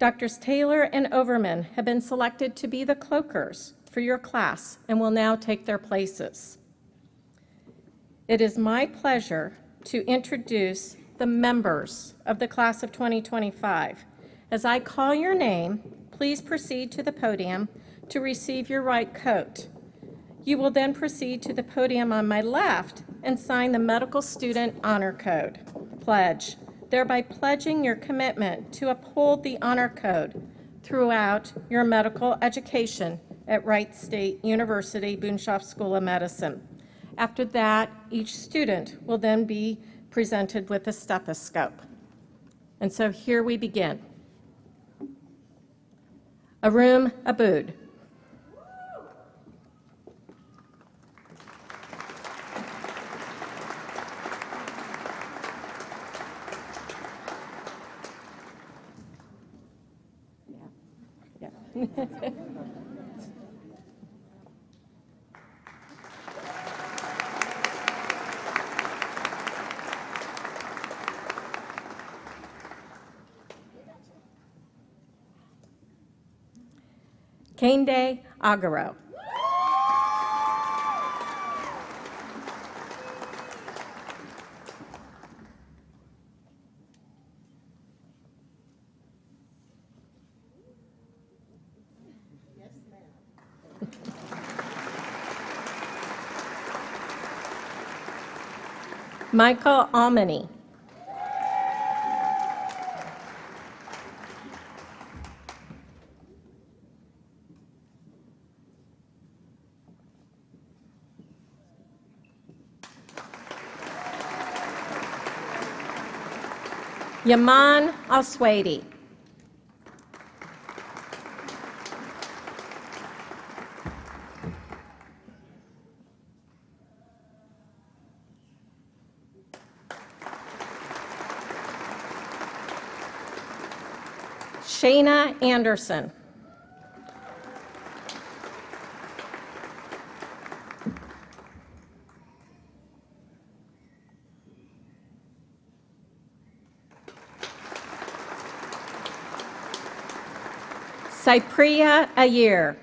Doctors Taylor and Overman have been selected to be the cloakers for your class and will now take their places. It is my pleasure to introduce the members of the class of 2025. As I call your name, please proceed to the podium to receive your Wright coat. You will then proceed to the podium on my left and sign the Medical Student Honor Code pledge, thereby pledging your commitment to uphold the honor code throughout your medical education at Wright State University, Boonshoft School of Medicine. After that, each student will then be presented with a stethoscope. And so here we begin. Arum Abood. Kende Agaro. Michael Almany. Yaman Alswady. Shayna Anderson. Cypria Ayer.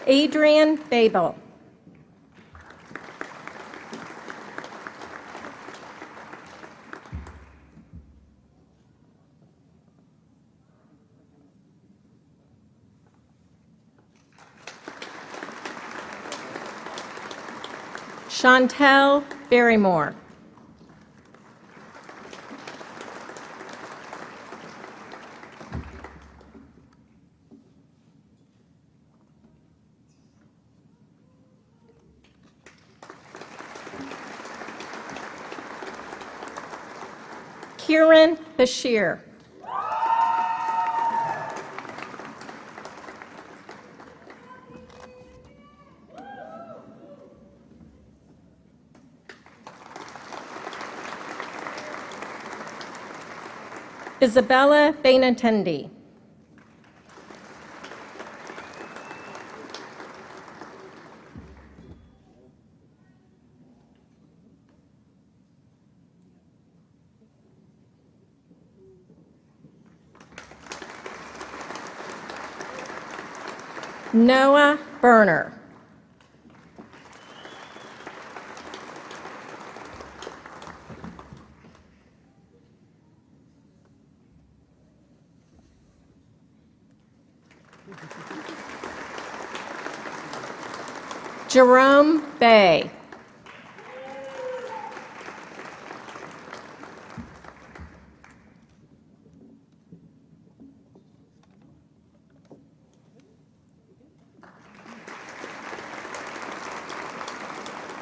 Adrian Babel. Chantel Barrymore. Kieran Bashir. Isabella Benintendi. Noah Berner. Jerome Bay.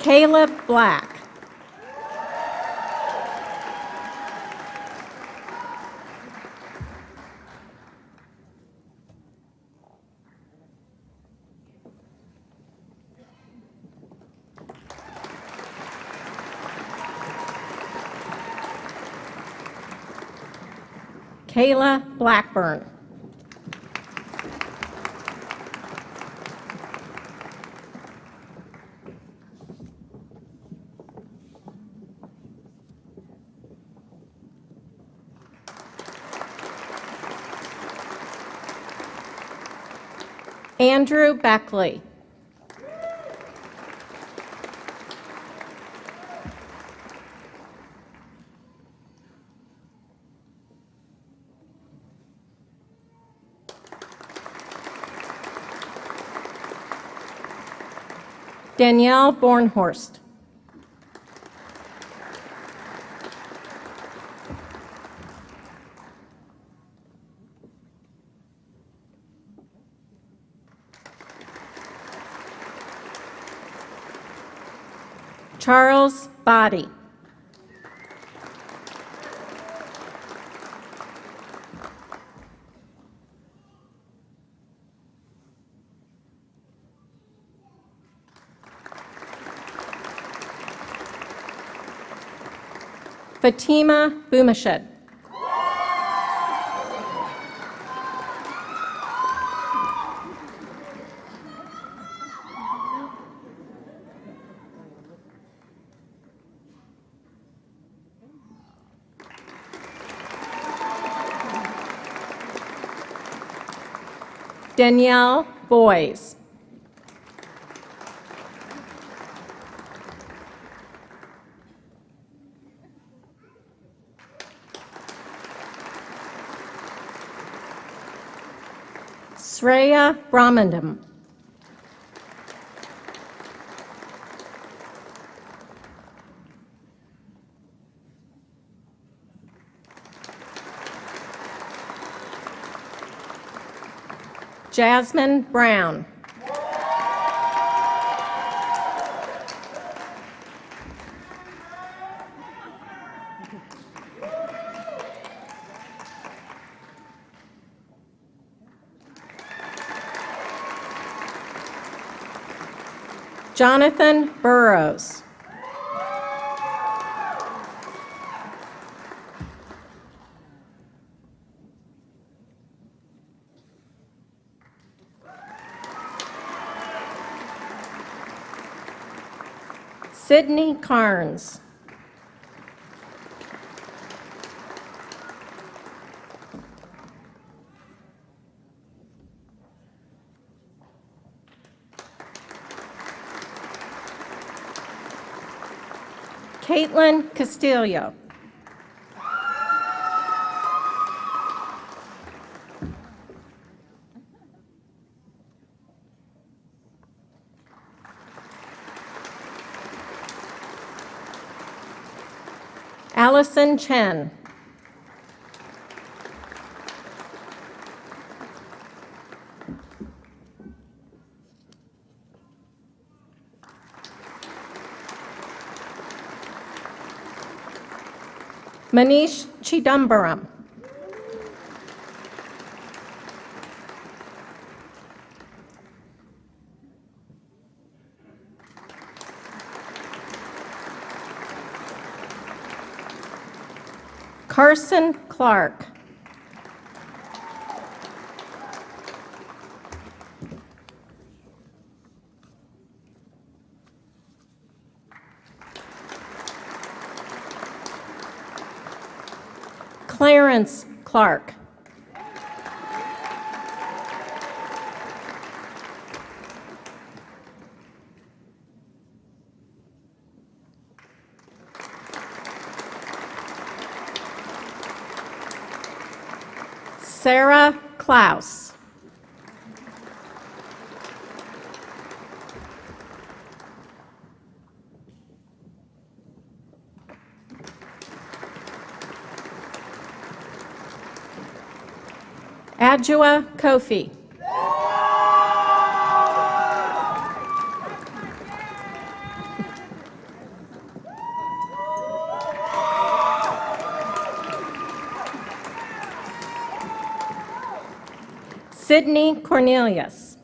Caleb Black. Kayla Blackburn. Andrew Beckley. Danielle Bornhorst. Charles Body. Fatima Boumashed. Danielle Boys. Sreya Brahmandam. Jasmine Brown. Jonathan Burrows. Sydney Carnes. Caitlin Castillo. Allison Chen. Manish Chidambaram. Carson Clark. Clarence Clark. Sarah Klaus. Adjua Kofi. Sydney Cornelius.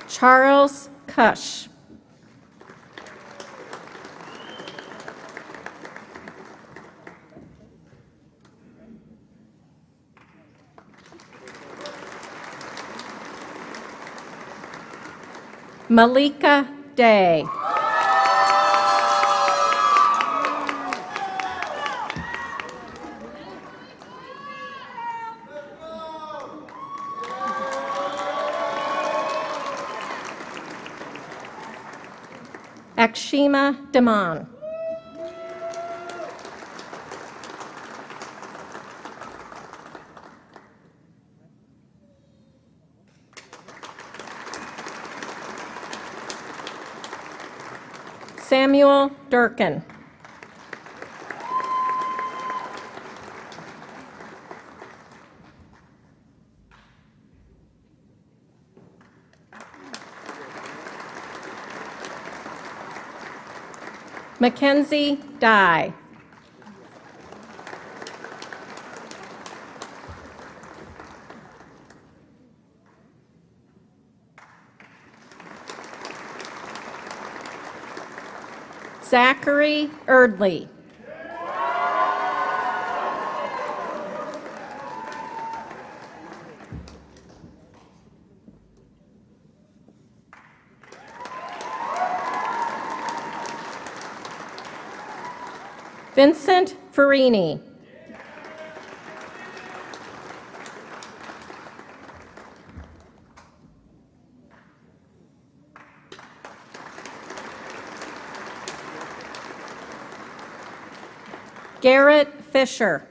Charles Cush. Malika Day. Akshima Daman. Samuel Durkin. Mackenzie Dye. Zachary Erdley. Vincent Farini. Garrett Fisher.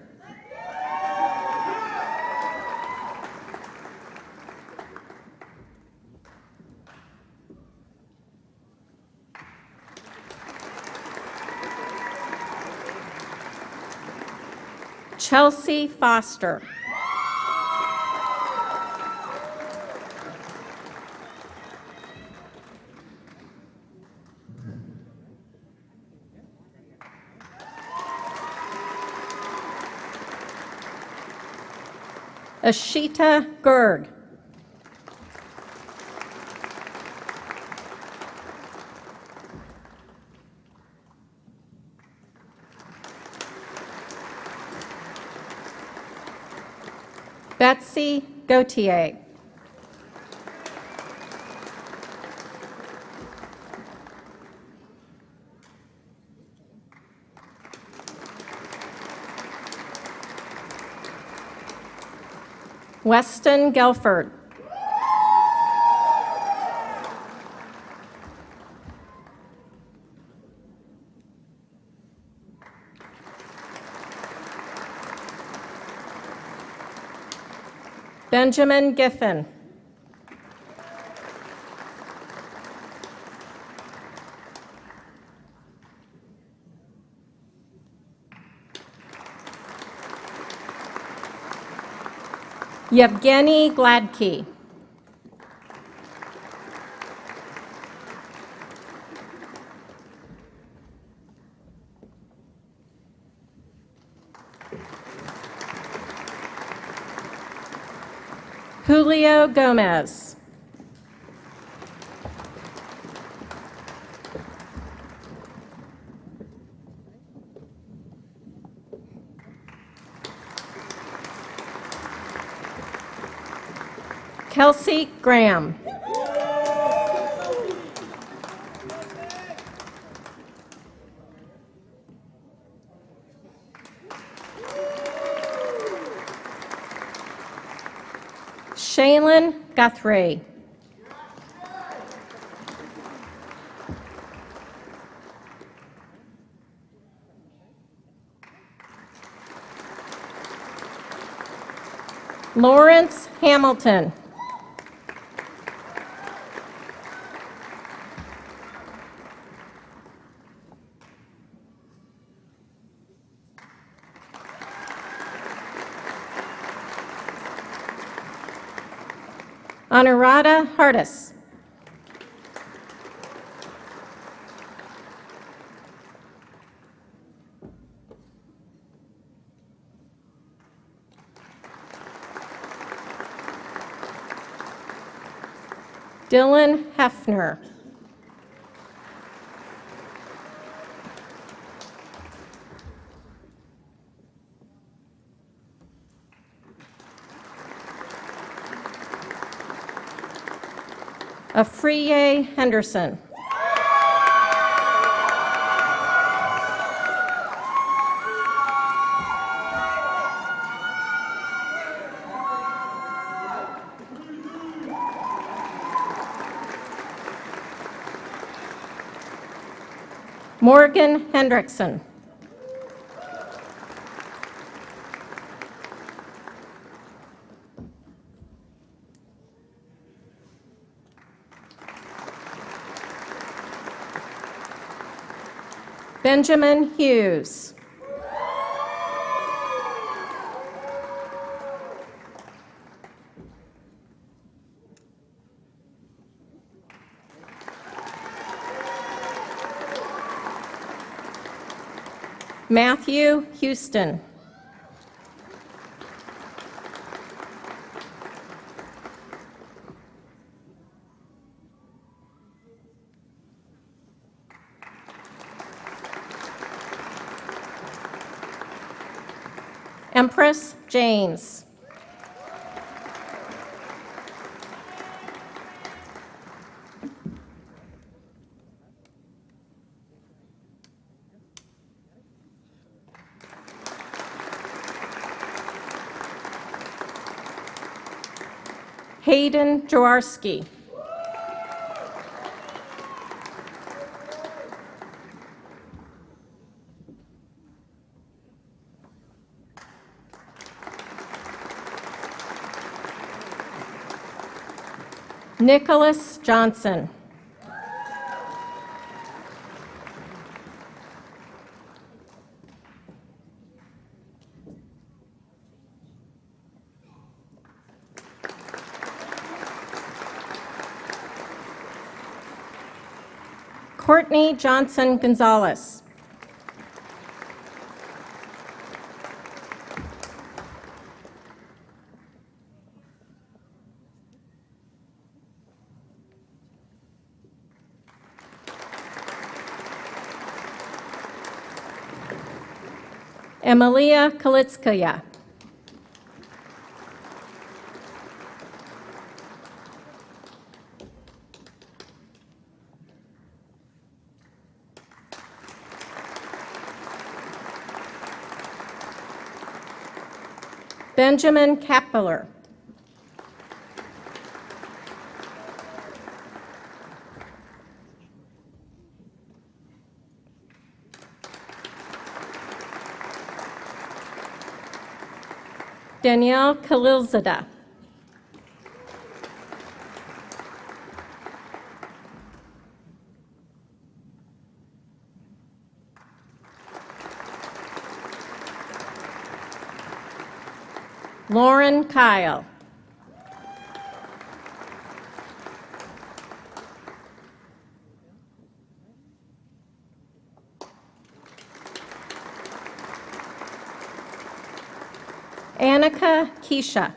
Chelsea Foster. Ashita Gerg. Betsy Gautier. Weston Gelford. Benjamin Giffen. Yevgeny Gladkey. Julio Gomez. Kelsey Graham. Shaylin Guthrie. Lawrence Hamilton. Anuradha Hardis. Dylan Hefner. Afriye Henderson. Morgan Hendrickson. Benjamin Hughes. Matthew Houston. Empress James. Hayden Jaworski. Nicholas Johnson. Courtney Johnson Gonzalez. Emilia Kalitskaya. Benjamin Kappeler. Danielle Khalilzadeh. Lauren Kyle. Annika Keisha.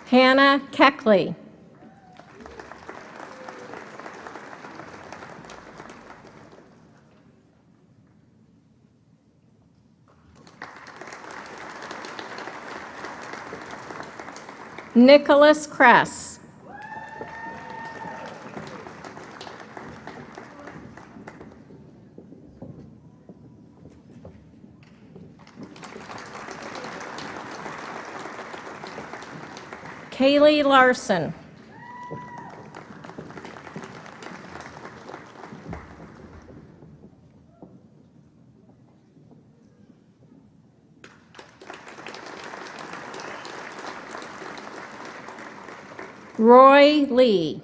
Hannah Keckley. Nicholas Kress. Kaylee Larson. Roy Lee.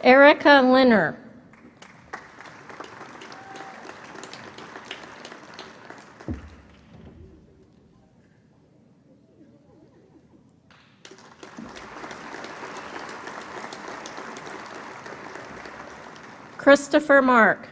Erica Linner. Christopher Mark.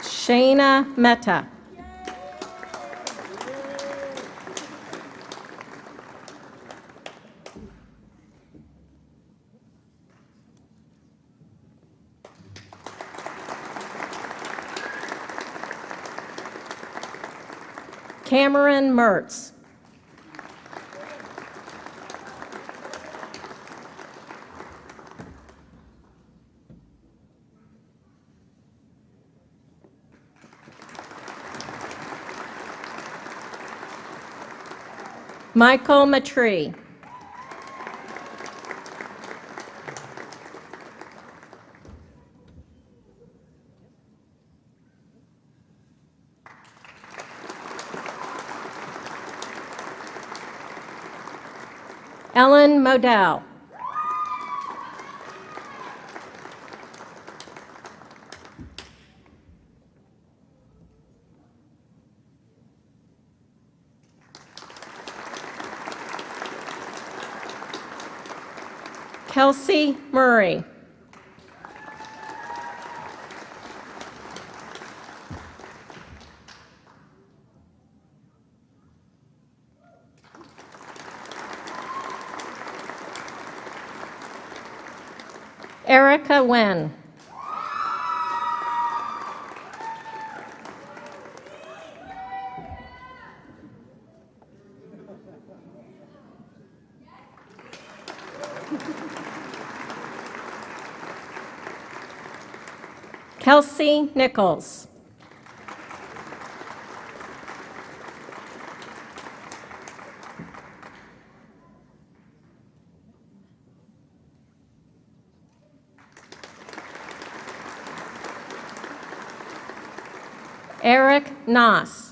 Shayna Mehta. Cameron Mertz. Michael Matree. Ellen Modell. Kelsey Murray. Erica Wen. Kelsey Nichols. Eric Noss.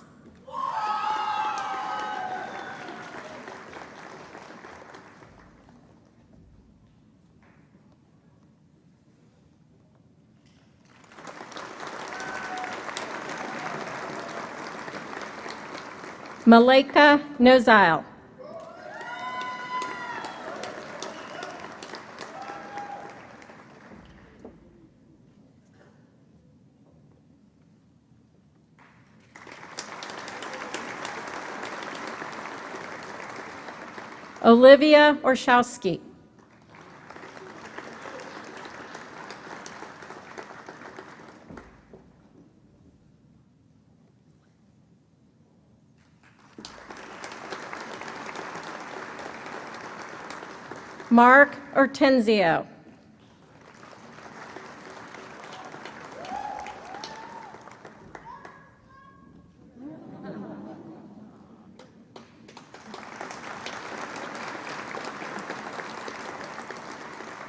Malika Nozile. Olivia Orshowski. Mark Ortenzio.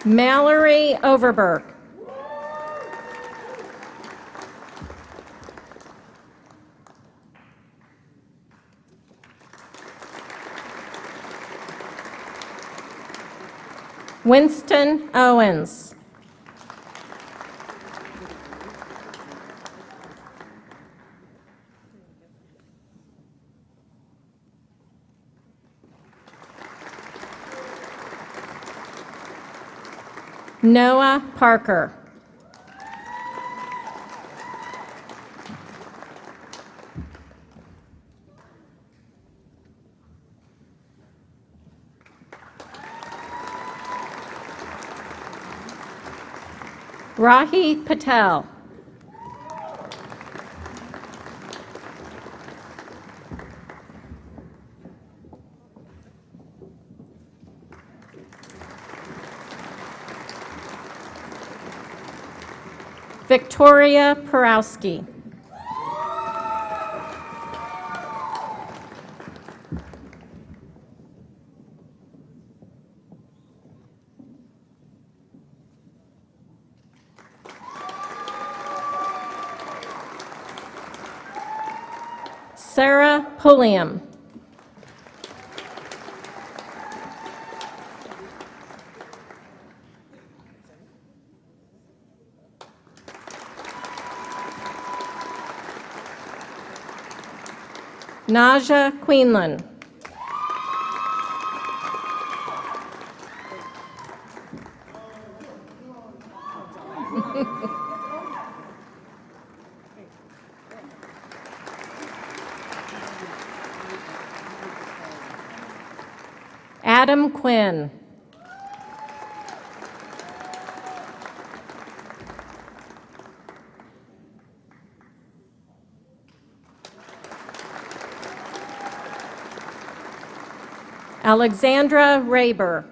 Mallory Overberg. Winston Owens. Noah Parker. Rahi Patel. Victoria Porowski. Sarah Pulliam. Naja Queenlan. Adam Quinn. Alexandra Raber.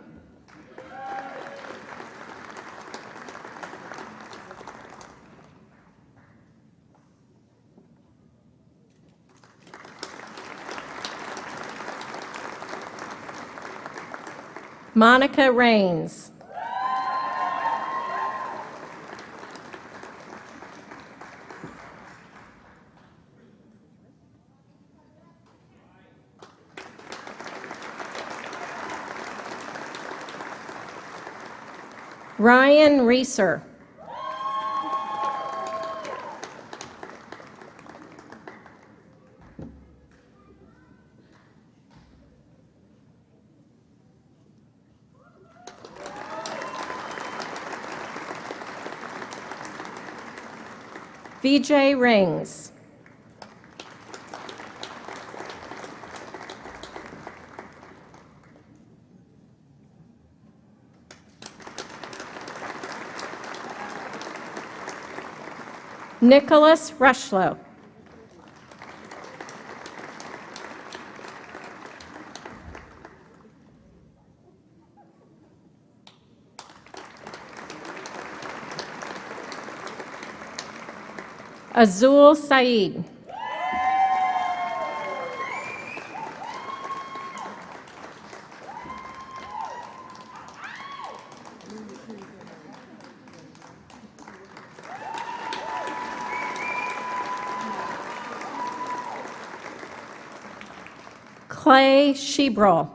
Monica Rains. Ryan Reeser. VJ Rings. Nicholas Rushlow. Azul Saeed. Clay Shebrol.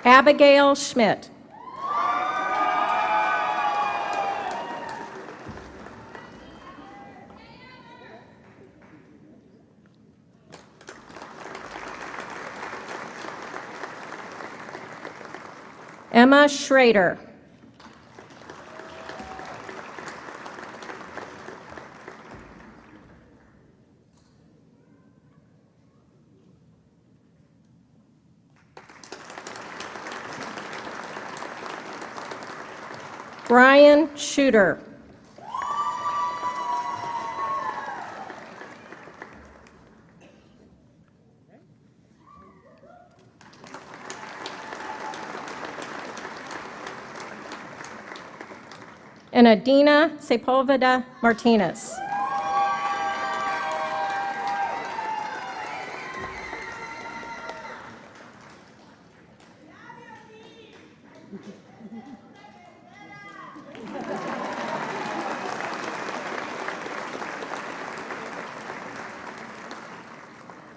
Abigail Schmidt. Emma Schrader. Brian Shooter. And Adina Sepulveda Martinez.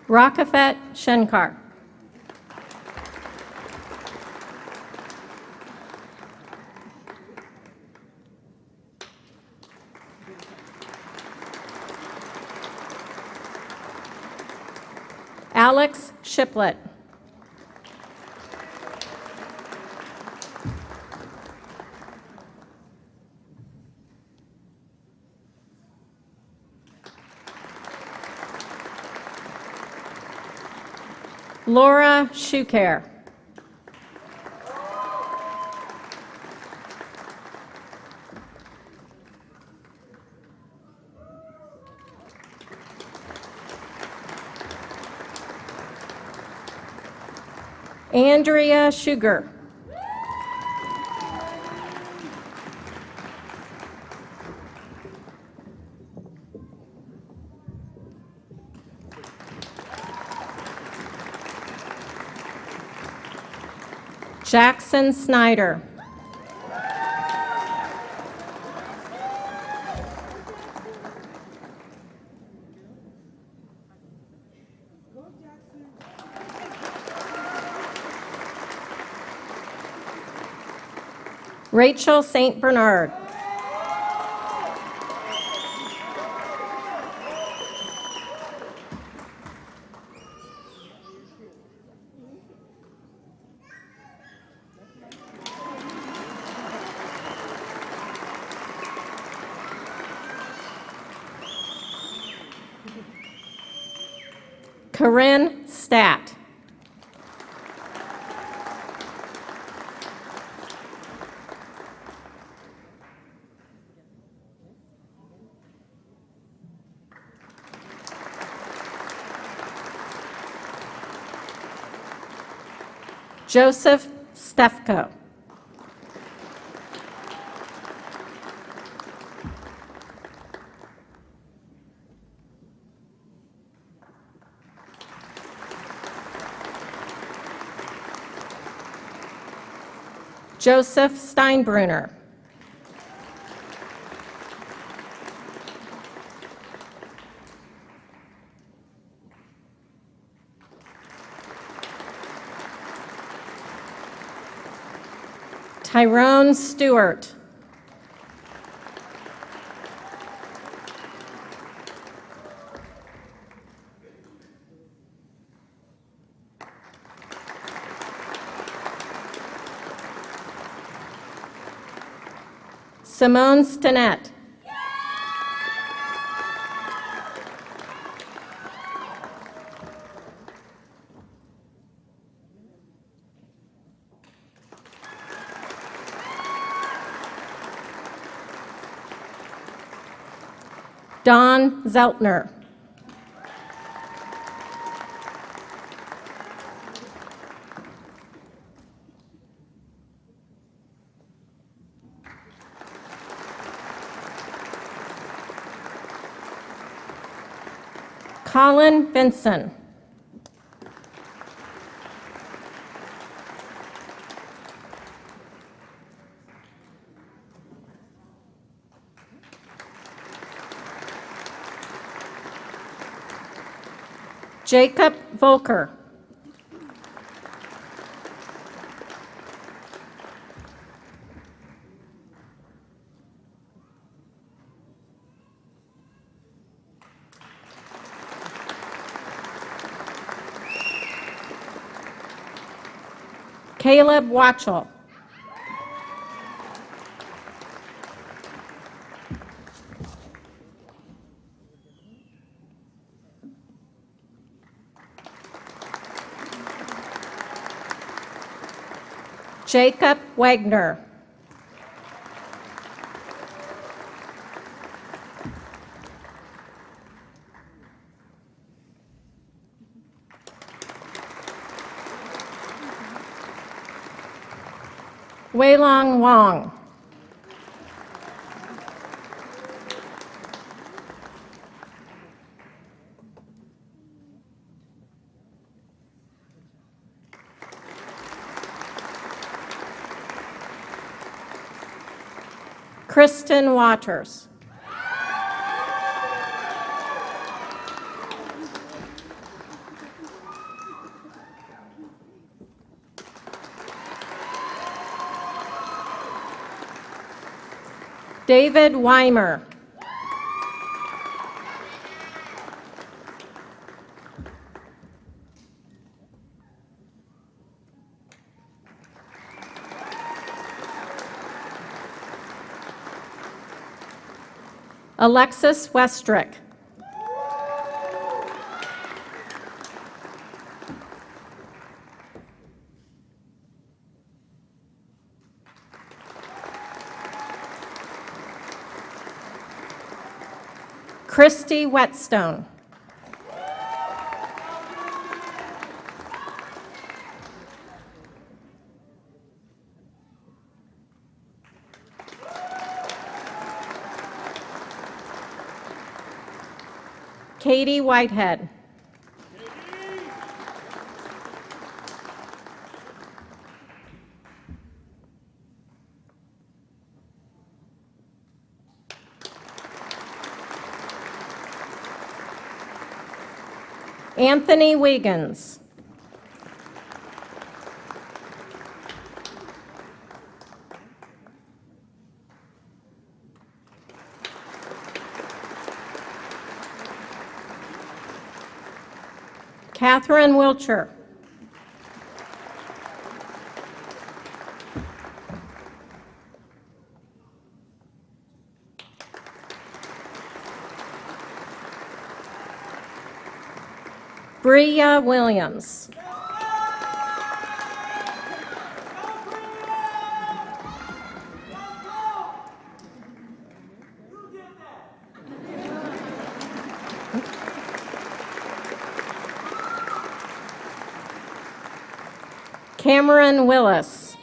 Rakafet Shenkar. Alex Shiplet. Laura Shuker. Andrea Sugar. Jackson Snyder. Rachel St. Bernard. Corinne Stat. Joseph Stefko. Joseph Steinbrunner. Tyrone Stewart. Simone Stinnett. Don Zeltner. Colin Vinson. Jacob Volker. Caleb Watchell. Jacob Wagner. Weilong Wong. Kristen Waters. David Weimer. Alexis Westrick. Christy Whetstone. Katie Whitehead. Anthony Wiggins. Catherine Wilcher. Bria Williams. Cameron Willis.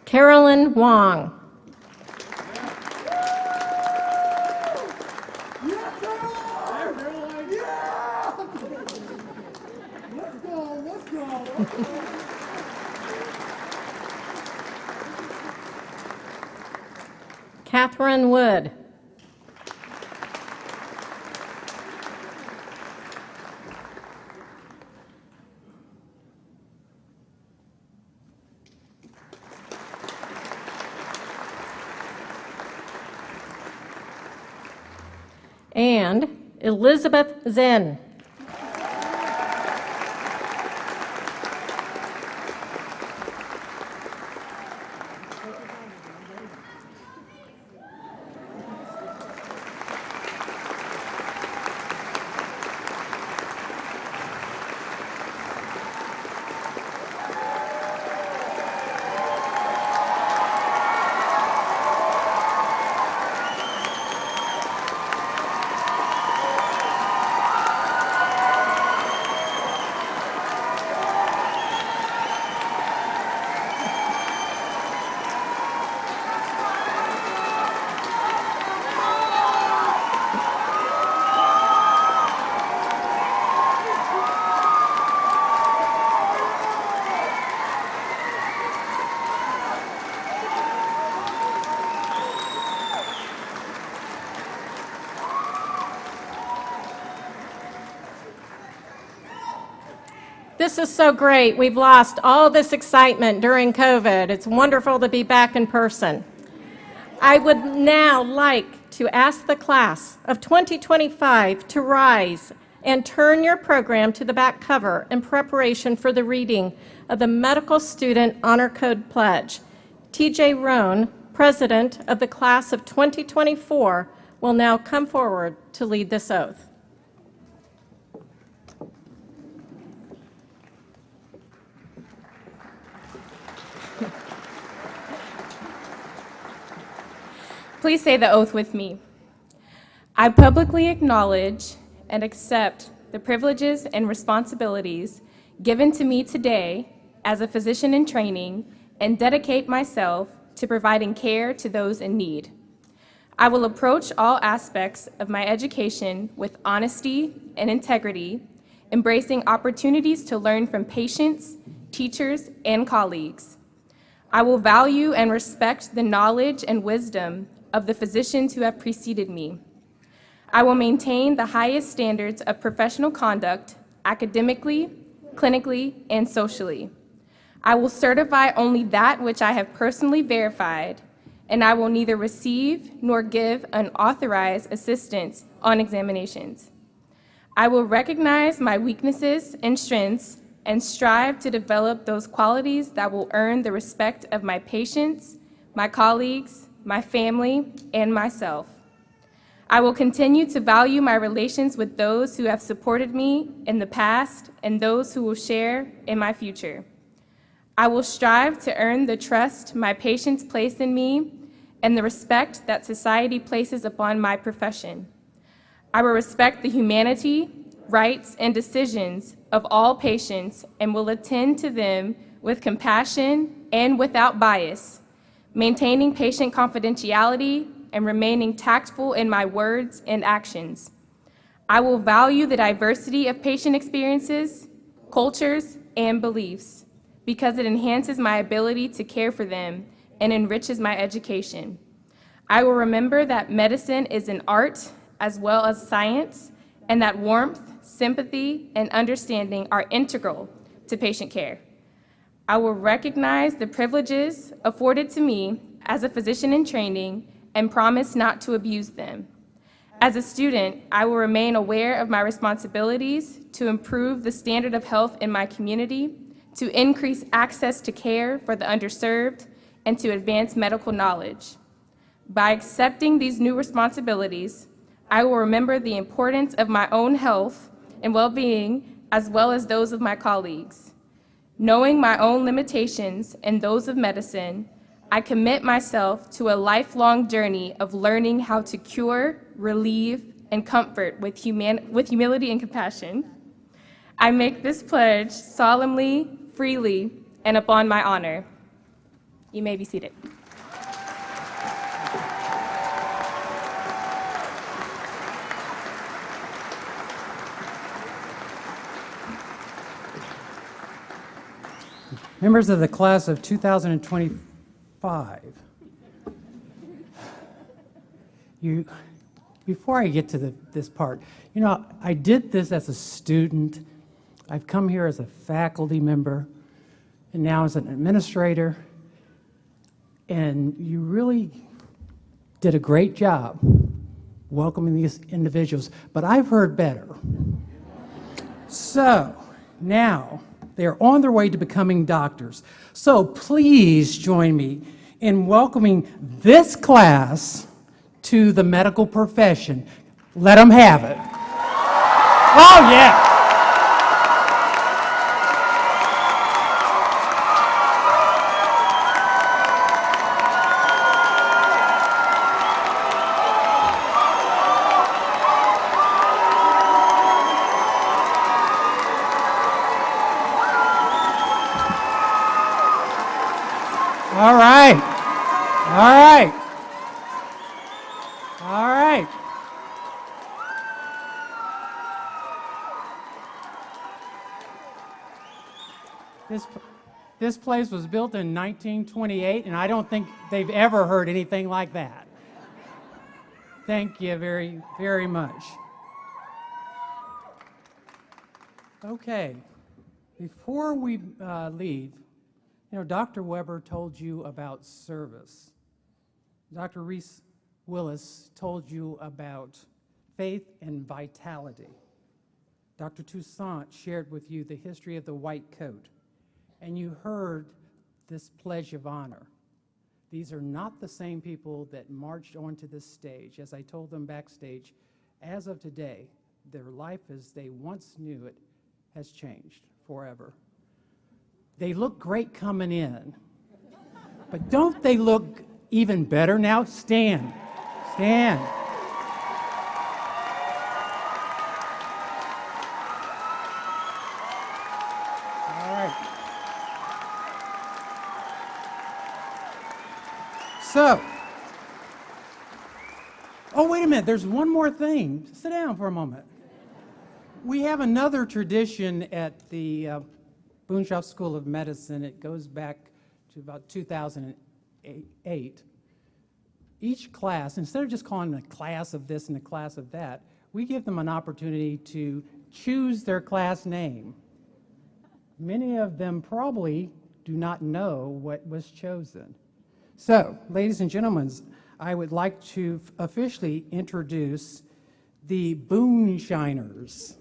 Carolyn Wong. Catherine Wood. And Elizabeth Zinn. This is so great. We've lost all this excitement during COVID. It's wonderful to be back in person. I would now like to ask the class of 2025 to rise and turn your program to the back cover in preparation for the reading of the Medical Student Honor Code Pledge. TJ Rohn, President of the class of 2024, will now come forward to lead this oath. Please say the oath with me. I publicly acknowledge and accept the privileges and responsibilities given to me today as a physician in training and dedicate myself to providing care to those in need. I will approach all aspects of my education with honesty and integrity, embracing opportunities to learn from patients, teachers, and colleagues. I will value and respect the knowledge and wisdom of the physicians who have preceded me. I will maintain the highest standards of professional conduct academically, clinically, and socially. I will certify only that which I have personally verified, and I will neither receive nor give unauthorized assistance on examinations. I will recognize my weaknesses and strengths and strive to develop those qualities that will earn the respect of my patients, my colleagues, my family, and myself. I will continue to value my relations with those who have supported me in the past and those who will share in my future. I will strive to earn the trust my patients place in me and the respect that society places upon my profession. I will respect the humanity, rights, and decisions of all patients and will attend to them with compassion and without bias, maintaining patient confidentiality and remaining tactful in my words and actions. I will value the diversity of patient experiences, cultures, and beliefs because it enhances my ability to care for them and enriches my education. I will remember that medicine is an art as well as science, and that warmth, sympathy, and understanding are integral to patient care. I will recognize the privileges afforded to me as a physician in training and promise not to abuse them. As a student, I will remain aware of my responsibilities to improve the standard of health in my community, to increase access to care for the underserved, and to advance medical knowledge. By accepting these new responsibilities, I will remember the importance of my own health and well-being as well as those of my colleagues. Knowing my own limitations and those of medicine, I commit myself to a lifelong journey of learning how to cure, relieve, and comfort with humility and compassion. I make this pledge solemnly, freely, and upon my honor. You may be seated. Members of the class of 2025, before I get to this part, I did this as a student. I've come here as a faculty member, and now as an administrator, and you really did a great job welcoming these individuals, but I've heard better. So now they're on their way to becoming doctors. So please join me in welcoming this class to the medical profession. Let them have it. Oh, yeah. All right. All right. All right. This place was built in 1928, and I don't think they've ever heard anything like that. Thank you very, very much. Okay. Before we leave, Dr. Weber told you about service. Dr. Reese Willis told you about faith and vitality. Dr. Toussaint shared with you the history of the white coat, and you heard this pledge of honor. These are not the same people that marched onto this stage. As I told them backstage, as of today, their life as they once knew it has changed forever. They look great coming in, but don't they look even better now? Stand, stand. All right. So, oh, wait a minute, there's one more thing. Sit down for a moment. We have another tradition at the Boonshoft School of Medicine. It goes back to about 2008. Each class, instead of just calling them a class of this and a class of that, we give them an opportunity to choose their class name. Many of them probably do not know what was chosen. So, ladies and gentlemen, I would like to officially introduce the Boonshiners.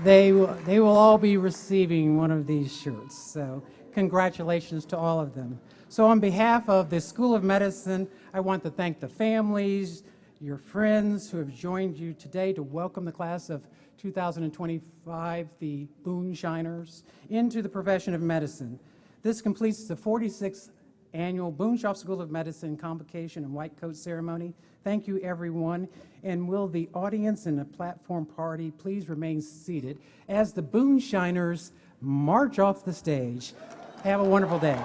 They will all be receiving one of these shirts, so congratulations to all of them. So on behalf of the School of Medicine, I want to thank the families, your friends who have joined you today to welcome the class of 2025, the Boonshiners, into the profession of medicine. This completes the 46th annual Boonshoft School of Medicine Convocation and White Coat Ceremony. Thank you, everyone. And will the audience and the platform party please remain seated as the Boonshiners march off the stage. Have a wonderful day.